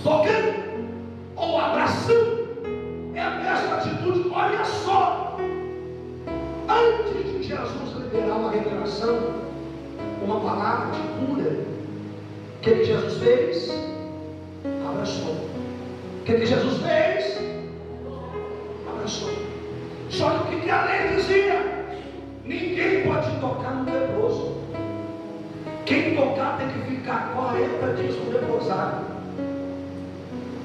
Tocando ou abraçando é a mesma atitude. Olha só, antes de Jesus liberar uma revelação, uma palavra de cura, o que Jesus fez? Abraçou. O que Jesus fez? Abraçou. Só que o que a lei dizia? Ninguém pode tocar no leproso. Quem tocar tem que ficar 40 dias no leprosário,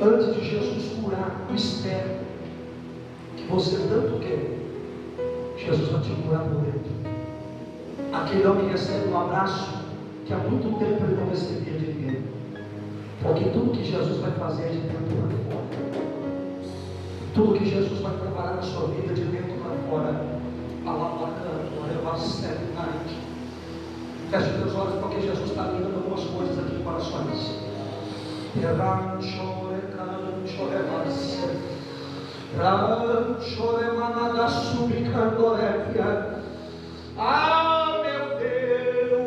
antes de Jesus curar o mistério que você tanto quer. Jesus vai te curar por dentro. Aquele homem recebe um abraço que há muito tempo ele não recebia de ninguém. Porque tudo que Jesus vai fazer é de dentro para fora. Tudo que Jesus vai trabalhar na sua vida é de dentro para fora. Feche teus olhos, porque Jesus está lidando algumas coisas aqui em corações. Ah, meu Deus,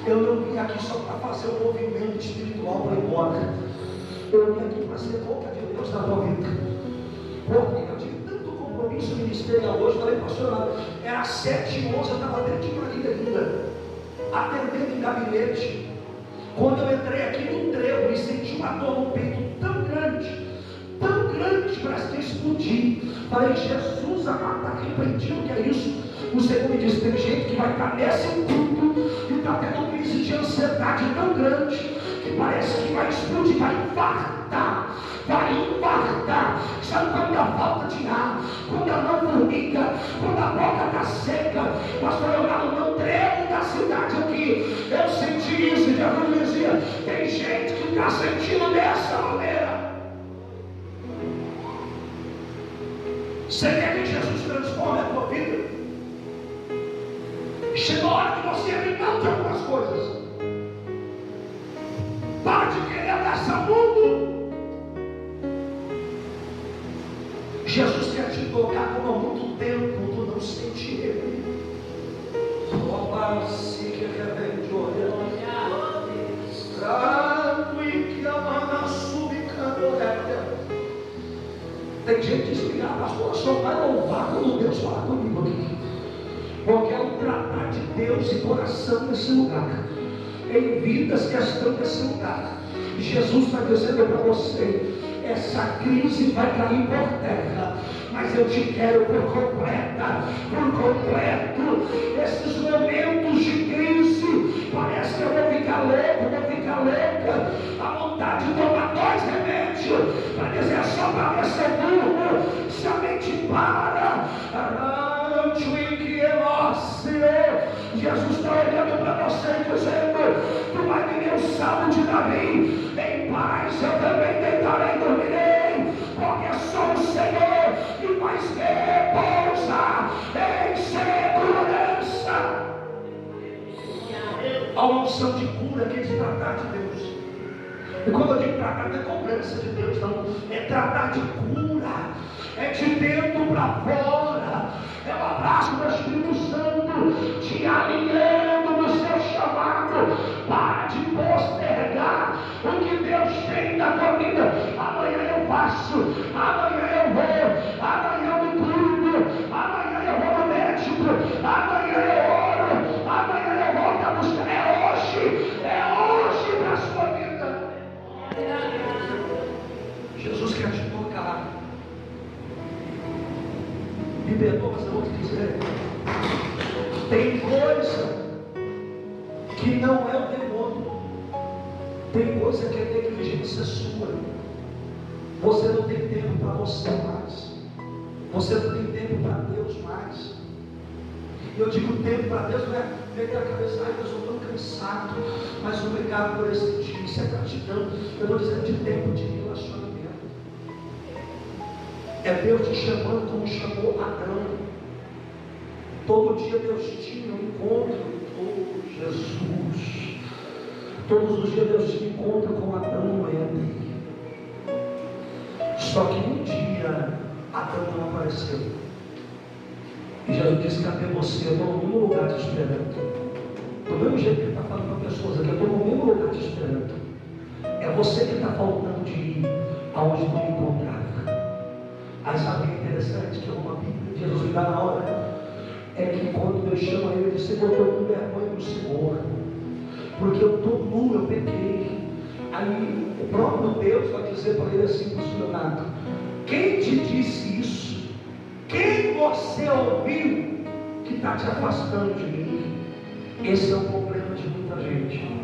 eu não vim aqui só para fazer um movimento espiritual para ir embora. Eu vim aqui para ser boca de Deus na tua vida. Porque eu tive tanto compromisso ministerial hoje. Falei, pastor, era 7h11, eu estava dentro de Marília ainda, atendendo em gabinete. Quando eu entrei aqui no trevo e senti uma dor no peito tão grande, parece que explodir. Falei, Jesus amado, está repreendido, que é isso? O Senhor me disse: tem gente que vai estar nesse culto e está tendo crise de ansiedade tão grande que parece que vai explodir, vai infartar. Sabe quando a falta de ar, quando a mão formiga, quando a boca está seca? Pastor Leonardo, no trevo da cidade aqui, eu senti isso. E Jesus dizia: tem gente que está sentindo dessa maneira. Você quer que Jesus transforme a tua vida? Chegou a hora que você abrir mão de algumas coisas. Para de querer abraçar o mundo. Jesus quer te tocar como há muito tempo tu não sente Ele. Opa, se que revende olhando. Trago e que amana subicando. Tem gente que diz: pastor, só vai louvar quando Deus fala comigo aqui. Porque é o tratar de Deus e coração nesse lugar, em vidas que estão nesse lugar. Jesus está dizendo para você: essa crise vai cair por terra, mas eu te quero por completa, por completo. Esses momentos de crise, parece que eu vou ficar louca, a vontade de tomar 2 remédios, para dizer: é só para ver se eu durmo, se a mente para. Jesus está olhando para você e dizendo: tu vai viver o salmo de Davi, em paz eu também deitarei e dormirei, porque sou o Senhor que faz repousa em segurança. Há uma unção de cura que é de tratar de Deus. E quando eu digo tratar, não é cobrança de Deus, não. É tratar de cura. É de dentro para fora. É o abraço do Espírito Santo te alinhando no seu chamado. Para de postergar o que Deus tem na tua vida. Amanhã eu faço, amanhã eu vou, amanhã eu me cuido, amanhã eu vou no médico, amanhã eu oro, amanhã eu volto a buscar. É hoje para a sua vida. Jesus quer te tocar. Me perdoa, mas eu vou te dizer, tem coisa que não é o demônio, tem coisa que é negligência sua. Você não tem tempo para você mais, você não tem tempo para Deus mais. Eu digo tempo para Deus, não é meter a cabeça, ai Deus, eu estou cansado, mas obrigado por esse dia, isso é gratidão. Eu estou dizendo de tempo de relacionamento. É Deus te chamando como chamou Adão. Todo dia Deus tinha um encontro. Oh Jesus! Todos os dias Deus tinha um encontro com Adão e Eva. Só que um dia Adão não apareceu. E Jesus disse: cadê você? Eu estou no mesmo lugar te esperando. Do mesmo jeito que ele está falando para pessoas aqui, eu estou no mesmo lugar te esperando. É você que está faltando de ir aonde tu me encontrava. Aí sabe o que é interessante? Que uma Bíblia, Jesus me dá na hora, é que quando Deus chama ele, ele diz: Senhor, eu estou com vergonha do Senhor, porque eu estou nu, eu pequei. Aí o próprio Deus vai dizer para ele assim, funcionado: quem te disse isso? Quem você ouviu que está te afastando de mim? Esse é o problema de muita gente.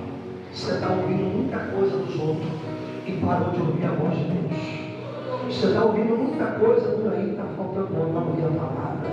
Você está ouvindo muita coisa dos outros e parou de ouvir a voz de Deus. Você está ouvindo muita coisa por aí, está faltando ouvir a palavra.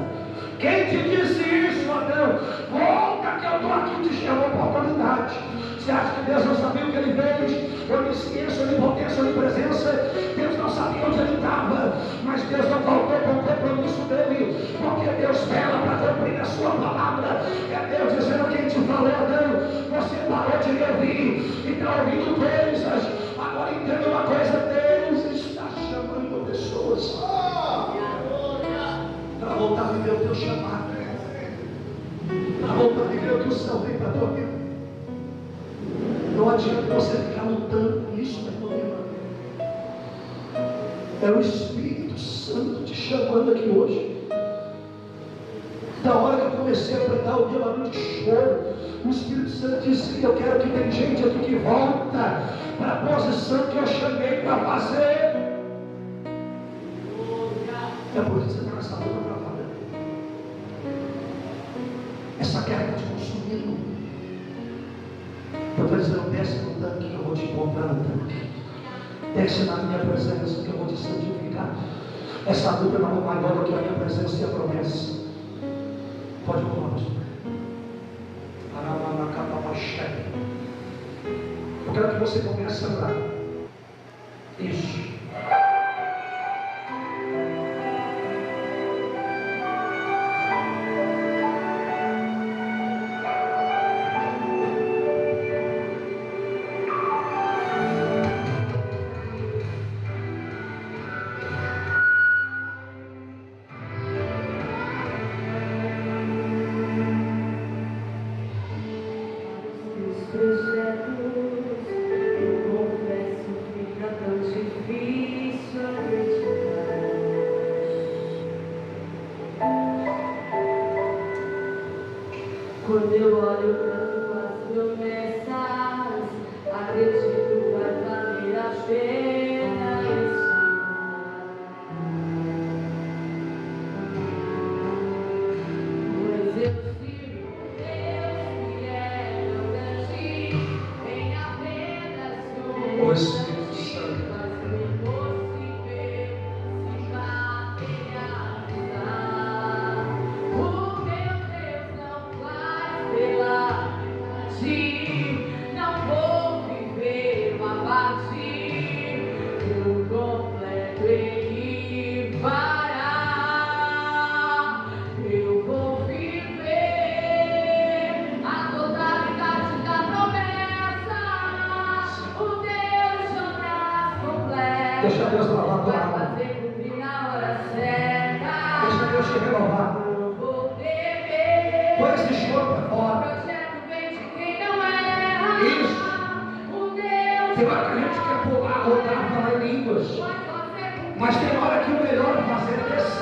Quem te disse isso, Adão? Volta que eu estou aqui, te chamo a oportunidade. Você acha que Deus não sabia o que ele fez? Onisciência, onipotência, onipresença. Deus não sabia onde ele estava, mas Deus não faltou com o compromisso dele, porque Deus vela para cumprir a sua palavra. É Deus dizendo: quem te falou, Adão? Você parou de me ouvir e está ouvindo coisas. Agora entenda uma coisa: Deus está chamando pessoas para voltar a viver o teu chamado, para voltar a viver o que o céu tem para a tua vida. Não adianta você ficar lutando com isso, meu irmão. É o Espírito Santo te chamando aqui hoje. Da hora que eu comecei a pregar o dia barulho de choro, o Espírito Santo disse: eu quero que tem gente aqui que volta para a posição que eu chamei para fazer. É por isso que você está nessa luta travada. Essa guerra está te consumindo. Eu estou dizendo: desce no tanque que eu vou te encontrar no tanque. Desce na minha presença que eu vou te santificar. Essa luta não é maior do que a minha presença e a promessa. Pode colocar, pastor. Eu quero que você comece a orar. Isso. Projetos, eu confesso, fica tão difícil.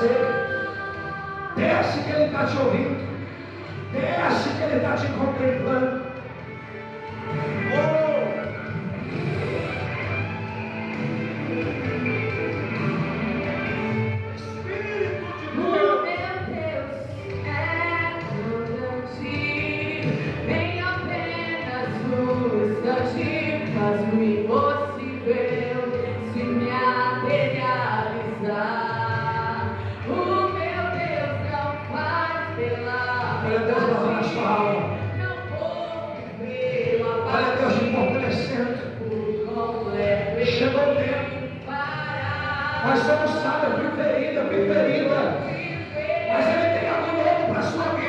você. Desce que Ele está te ouvindo. Desce que Ele está te contemplando. Oh! Faz-me possível se materializar. O meu Deus não faz pela Olha Deus lavando a sua alma. não vou viver Olha Deus te fortalecendo. Chegou o tempo. Nós somos sábios, fui ferida. Mas Ele tem algo novo para a sua vida.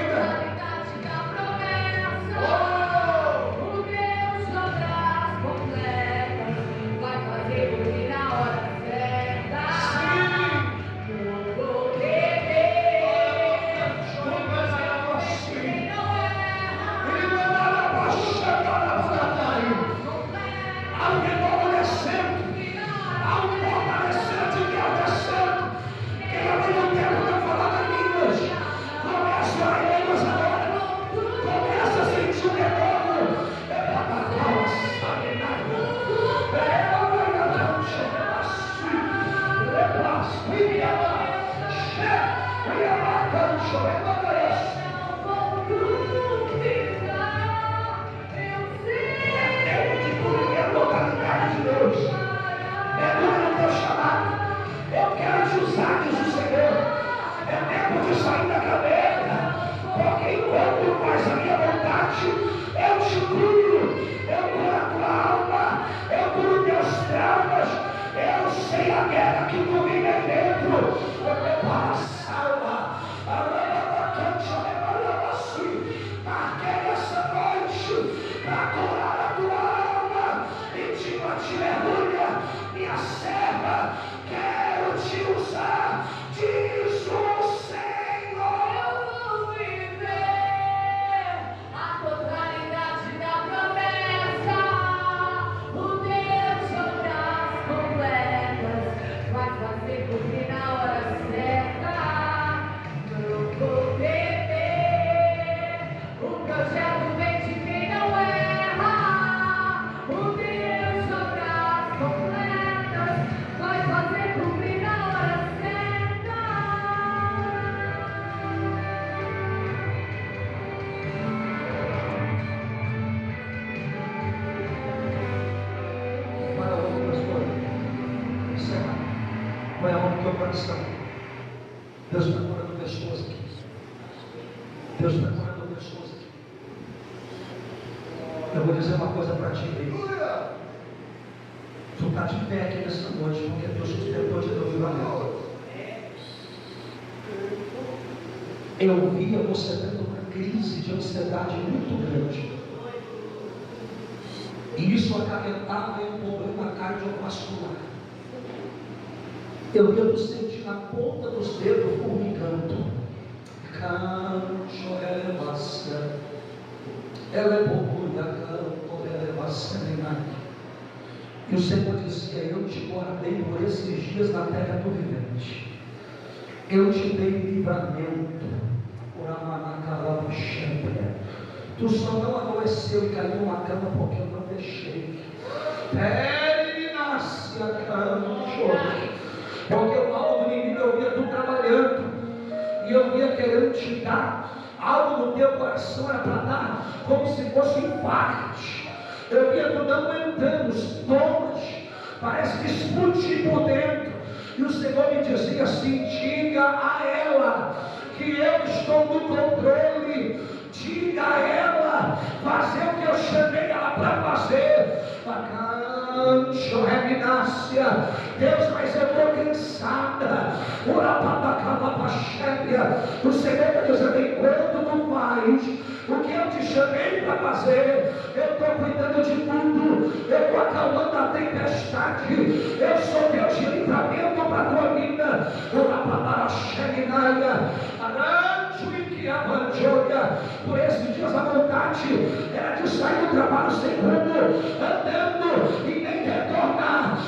Deus está curando pessoas aqui. Deus está curando pessoas aqui. Eu vou dizer uma coisa para ti, tu está de pé aqui nessa noite, porque Deus te tentou te dar o livramento. Eu via você tendo uma crise de ansiedade muito grande. E isso acarretava em um problema cardiovascular. Eu via tu sentir na ponta dos dedos formigando. Canto, elevação. Ela é boa, canto, elevação. E o Senhor dizia: eu te guardei por esses dias na terra do vivente. Eu te dei livramento. Tu só não adoeceu e caiu numa cama porque eu não deixei. Nasce a cama, porque o mal do inimigo eu via tu trabalhando, e eu via querendo te dar algo no teu coração, era para dar como se fosse um infarto. Eu via tu não aguentando os tomas, parece que explodir por dentro. E o Senhor me dizia assim: diga a ela que eu estou no controle. Diga a ela fazer o que eu chamei ela para fazer. Deus, mas eu estou cansada. O Senhor está dizendo: enquanto tu faz o que eu te chamei para fazer, eu estou cuidando de tudo, eu estou acalmando a tempestade, eu sou Deus de livramento para a tua vida. Por esses dias a vontade era de sair do trabalho sem rumo, andando e nem retornar.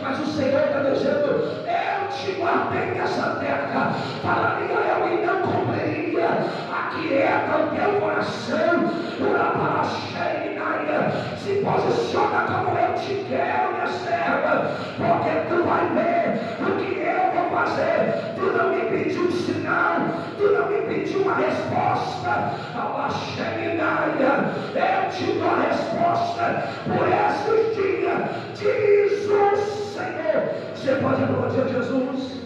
Mas o Senhor está dizendo: eu vem dessa terra para Israel e não compreende, aquieta o teu coração, se posiciona como eu te quero, minha serva, porque tu vai ver o que eu vou fazer. Tu não me pediu um sinal, tu não me pediu uma resposta, eu te dou a resposta por esses dias, diz o Senhor. Você pode aplaudir Jesus?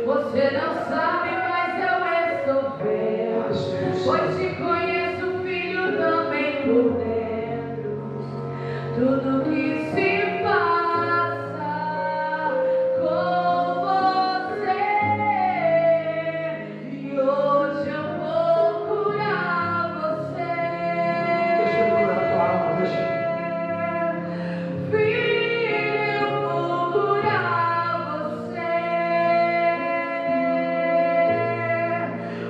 Você não sabe, mas eu resolver. Pois te conheço, filho, também por dentro. Tudo que se passa com você. E hoje eu vou curar você. Deixa eu curar a tua alma, deixa. Filho, eu vou curar você.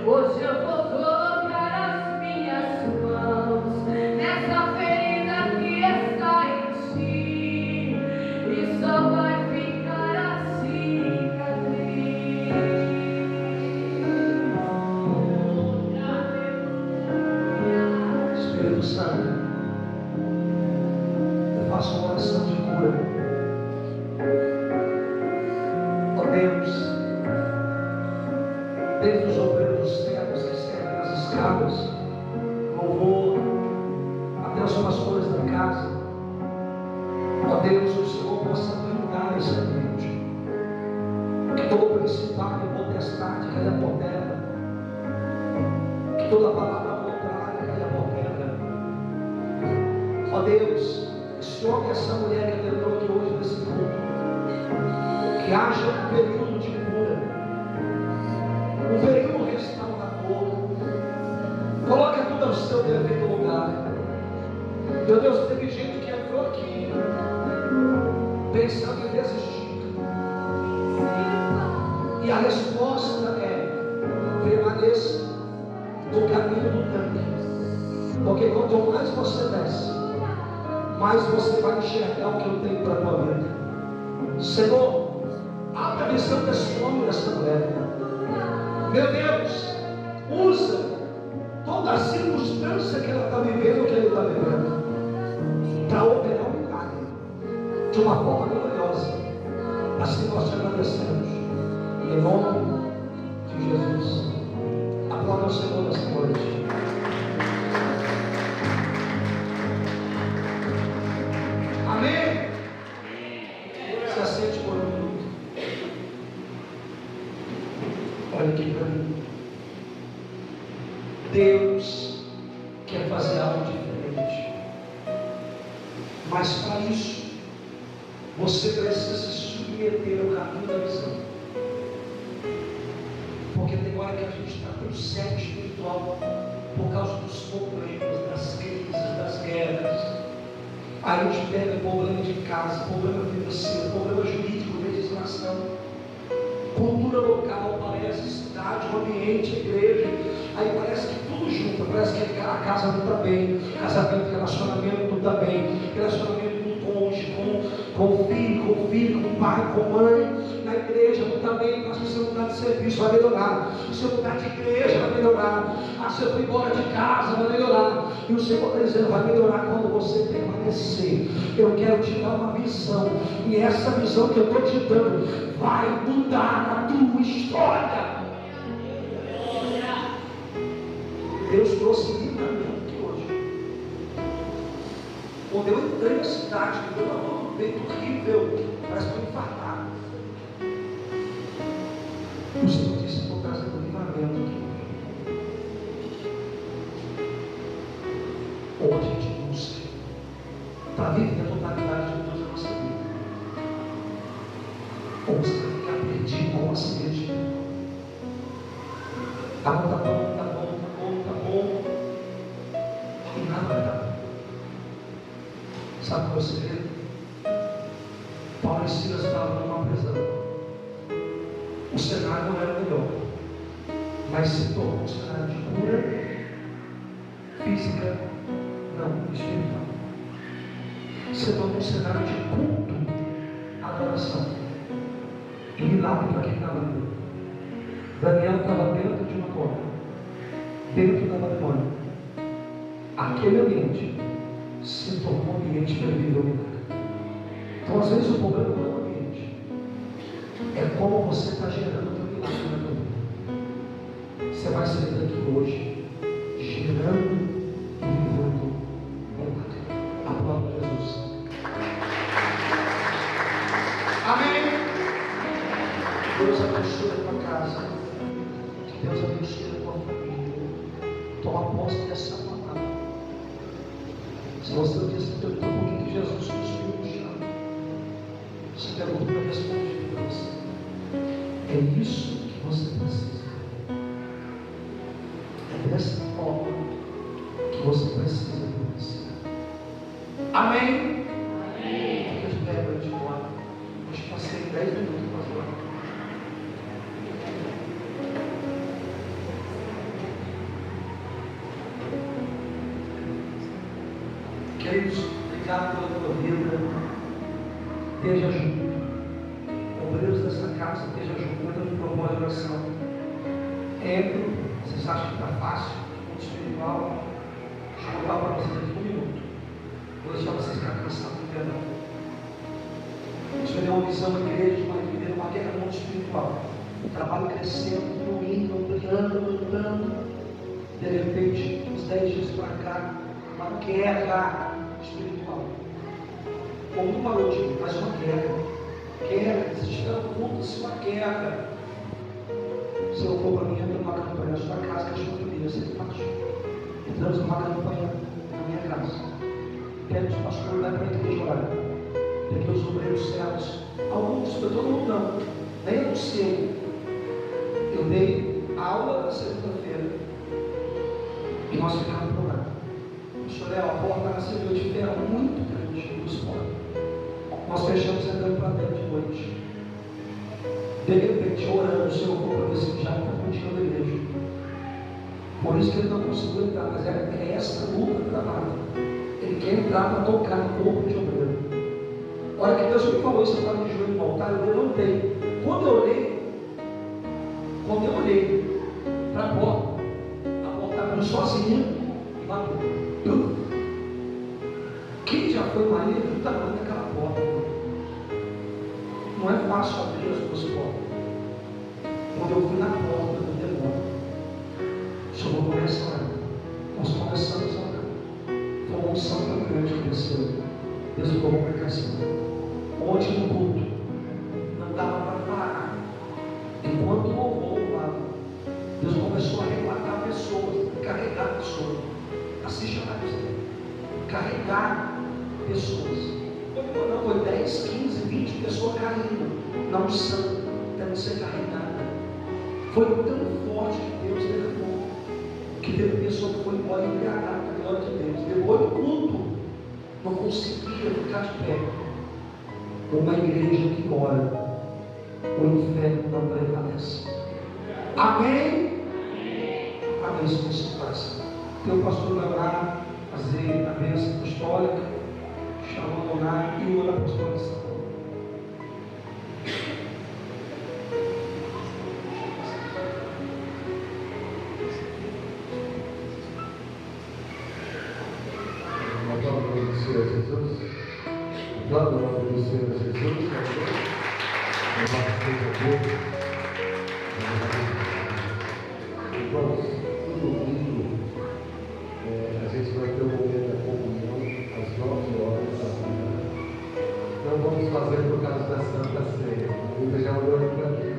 Hoje eu vou colocar as minhas mãos nessa ferida que está em ti, e só vai ficar a cicatriz. Espírito Santo, eu faço uma oração de cura. Ó Deus, desde os obreiros dos céus que servem nas escadas, louvor, até os pastores da casa, ó Deus, que o Senhor possa blindar esse ambiente, que todo principado e potestade caia por terra, que toda palavra contrária caia por terra. Ó Deus, esse homem e essa mulher que entrou aqui hoje nesse culto, que haja um período de cura, um período restaurador. Coloca tudo ao seu devido lugar. Meu Deus, teve gente que entrou aqui pensando em desistir, e a resposta é: permaneça no caminho do tanque, porque quanto mais você desce, mais você vai enxergar o que eu tenho para a tua vida. Senhor, abra a visão desse homem e dessa mulher. Meu Deus, usa toda a circunstância que ela está vivendo, que ele está vivendo, para operar um milagre de uma forma gloriosa. Assim nós te agradecemos, em nome de Jesus. Aplauda o Senhor nessa noite. Amém? Se assente por um minuto. Olha aqui para mim. Deus quer fazer algo diferente, mas para isso você precisa se submeter ao caminho da visão, porque tem hora que a gente está tão cego espiritual por causa dos problemas, das crises, das guerras. Aí a gente pega problema de casa, problema financeiro, problema jurídico, legislação, cultura local, parece cidade, o ambiente, a igreja. Aí parece que tudo junto, parece que a casa não está bem, casamento, relacionamento não está bem, relacionamento com o cônjuge, com o filho, com o pai, com a mãe. Na igreja não está bem, mas se você mudar de serviço vai melhorar, se você mudar de igreja vai melhorar, se você for embora de casa vai melhorar, e o Senhor está dizendo, vai melhorar quando você permanecer. Eu quero te dar uma visão, e essa visão que eu estou te dando vai mudar a tua história. Deus trouxe livramento aqui hoje. Quando eu entrei na cidade, me deu uma vento horrível, parece que eu infartado. O Senhor disse: estou trazendo livramento aqui. Ou a gente busca para viver a totalidade de Deus na nossa vida, ou você vai ficar perdido com a sede. Tá bom, tá bom, tá bom, tá bom, tá bom. E nada vai dar. Sabe qual é o segredo? Paulo e Silas estavam numa prisão. O cenário não era melhor, mas se tornou um cenário de cura física, não espiritual. Se tornou um cenário de culto, adoração e milagre para quem estava ali. Daniel estava dentro de uma cova, dentro da Babilônia. Aquele ambiente se tornou um ambiente para viver o milagre. Então, às vezes, o problema não é o ambiente, é como você está gerando o teu milagre na tua vida. Você vai sair daqui hoje gerando e vivendo milagre. Aplauda Jesus. Amém. Deus abençoe a tua casa. Que Deus abençoe a tua família. Toma posse dessa palavra. Se você não disse por que Jesus construiu o chão, você pergunta para responder para você. É isso que você precisa. É dessa forma que você precisa conhecer. Amém? Amém. Fica de pé para te falar. Hoje passei 10 minutos para falar. Queridos, obrigado pela tua vida. Esteja junto. Obreiros dessa casa, esteja junto. Entra no propósito de oração. Entre. Vocês acham que está fácil? Mundo espiritual. Deixa eu falar para vocês aqui 1 minuto. Vou deixar vocês ficarem cansados do perdão. A gente vai ter uma visão da igreja de uma guerra no mundo espiritual. O trabalho crescendo, fluindo, ampliando. De repente, uns 10 dias para cá, uma guerra espiritual. Como não parou de ir, mas uma guerra. Guerra, desesperando conta-se uma guerra. O Senhor falou para mim, entra numa campanha na sua casa, que a sua família sempre partiu. Entramos numa campanha na minha casa. Pede o pastor, vai para a igreja orar. Peguei os obreiros certos. Alguns, todo mundo não. Nem anunciei. Eu dei aula na segunda-feira. E nós ficamos por lá. Pastor, a porta recebeu de ferro muito grande no esporte. Nós fechamos entrando para dentro de noite. De repente, orando, o Senhor falou para ver se já está continuando a igreja. Por isso que ele não conseguiu entrar, mas é essa luta do trabalho. Ele quer entrar para tocar no corpo de obreiro. Olha que Deus me falou isso, eu estava de joelho no altar, eu levantei. Quando eu olhei para a porta abriu sozinha e bateu. Quem já foi marido viu o tamanho daquela porta. Não é fácil abrir as duas portas. Quando eu fui na porta do demônio, o Senhor começa a orar. Nós começamos a orar. Foi uma unção tão grande que desceu. Deus ficou uma pregação. Ontem no culto, não dava para parar. Enquanto o louvor louvava, Deus começou a arrebatar pessoas, carregar pessoas. Assiste a live. Carregar pessoas. Não, foi 10, 15, 20 pessoas caindo na unção, tendo ser carregada. Foi tão forte que Deus derramou, que teve pessoa que foi embora embriagada com a glória de Deus. Depois do culto, não conseguia ficar de pé. Uma igreja que ora, o inferno não prevalece. Amém? Amém, se você faz. Teu pastor vai orar, fazer a bênção apostólica, chamar o orar e orar apostólica. Vamos agradecer a Jesus. Vamos agradecer a Jesus. Irmãos, no domingo, a gente vai ter o momento da comunhão às 9 horas da manhã. Não vamos fazer por causa da Santa Ceia. Eu já olhou para mim.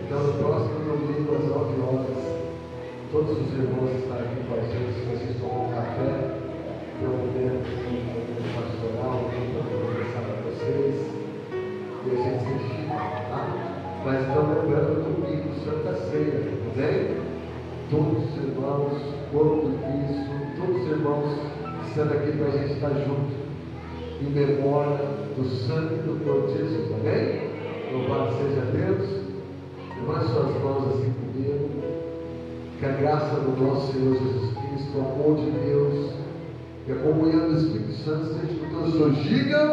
Então, no próximo domingo, às 9 horas, todos os irmãos estarão aqui com a gente. Vocês tomam um café, ter um momento pastoral, para conversar com vocês. E a gente se edifica, tá? Mas estão lembrando do domingo, Santa Ceia, tudo bem? todos os irmãos, corpo de Cristo, todos os irmãos que estão aqui para a gente estar junto, em memória do sangue do corpo de Jesus, amém? Louvado seja Deus. Levante suas mãos assim comigo. Que a graça do nosso Senhor Jesus Cristo, o amor de Deus e a comunhão do Espírito Santo esteja com todos os senhores. Digam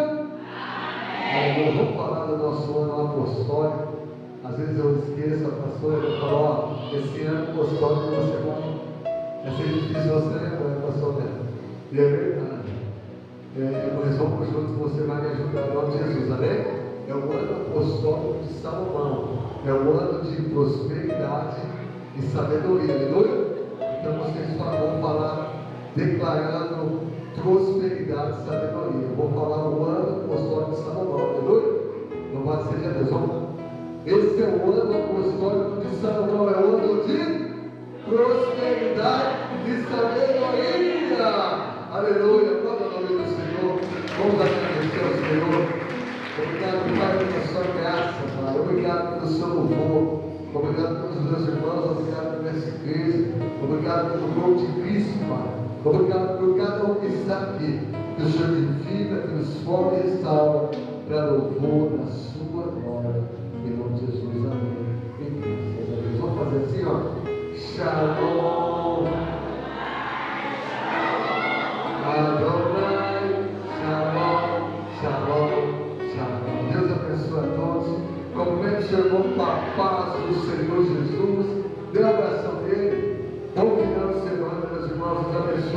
amém. Vamos falar do nosso ano apostólico. Às vezes eu esqueço, a pastora fala, esse ano apostólico você vai ser difícil você lembrar, pastor Neto. E é verdade. Mas vamos juntos, você vai me ajudar em nome de Jesus, amém? É o ano apostólico de Salomão, é o ano de prosperidade e sabedoria, aleluia? Então vocês vão falar declarando prosperidade e sabedoria. Eu vou falar o ano apostólico de Salomão, aleluia? Louvado seja Deus. Vamos. Esse é o ano apostólico de Salomão, é o ano de prosperidade e sabedoria, aleluia. Glória ao nome do Senhor. Vamos agradecer ao Senhor. Obrigado, Pai, pela sua graça, Pai. Obrigado pelo seu louvor. Obrigado pelos meus irmãos. Obrigado por essa igreja. Obrigado pelo corpo de Cristo, Pai. Obrigado por cada um que está aqui. Que o Senhor vivifica, transforma e restaura para louvor da sua glória. Em nome de Jesus, amém. E graças a Deus. Vamos fazer assim, ó. Shalom. Adonai. Shalom. Shalom. Shalom. Deus abençoe a todos. Cumprimente seu irmão com a paz do Senhor Jesus. Dê um abração dele. Bom final de semana, meus irmãos. Deus abençoe.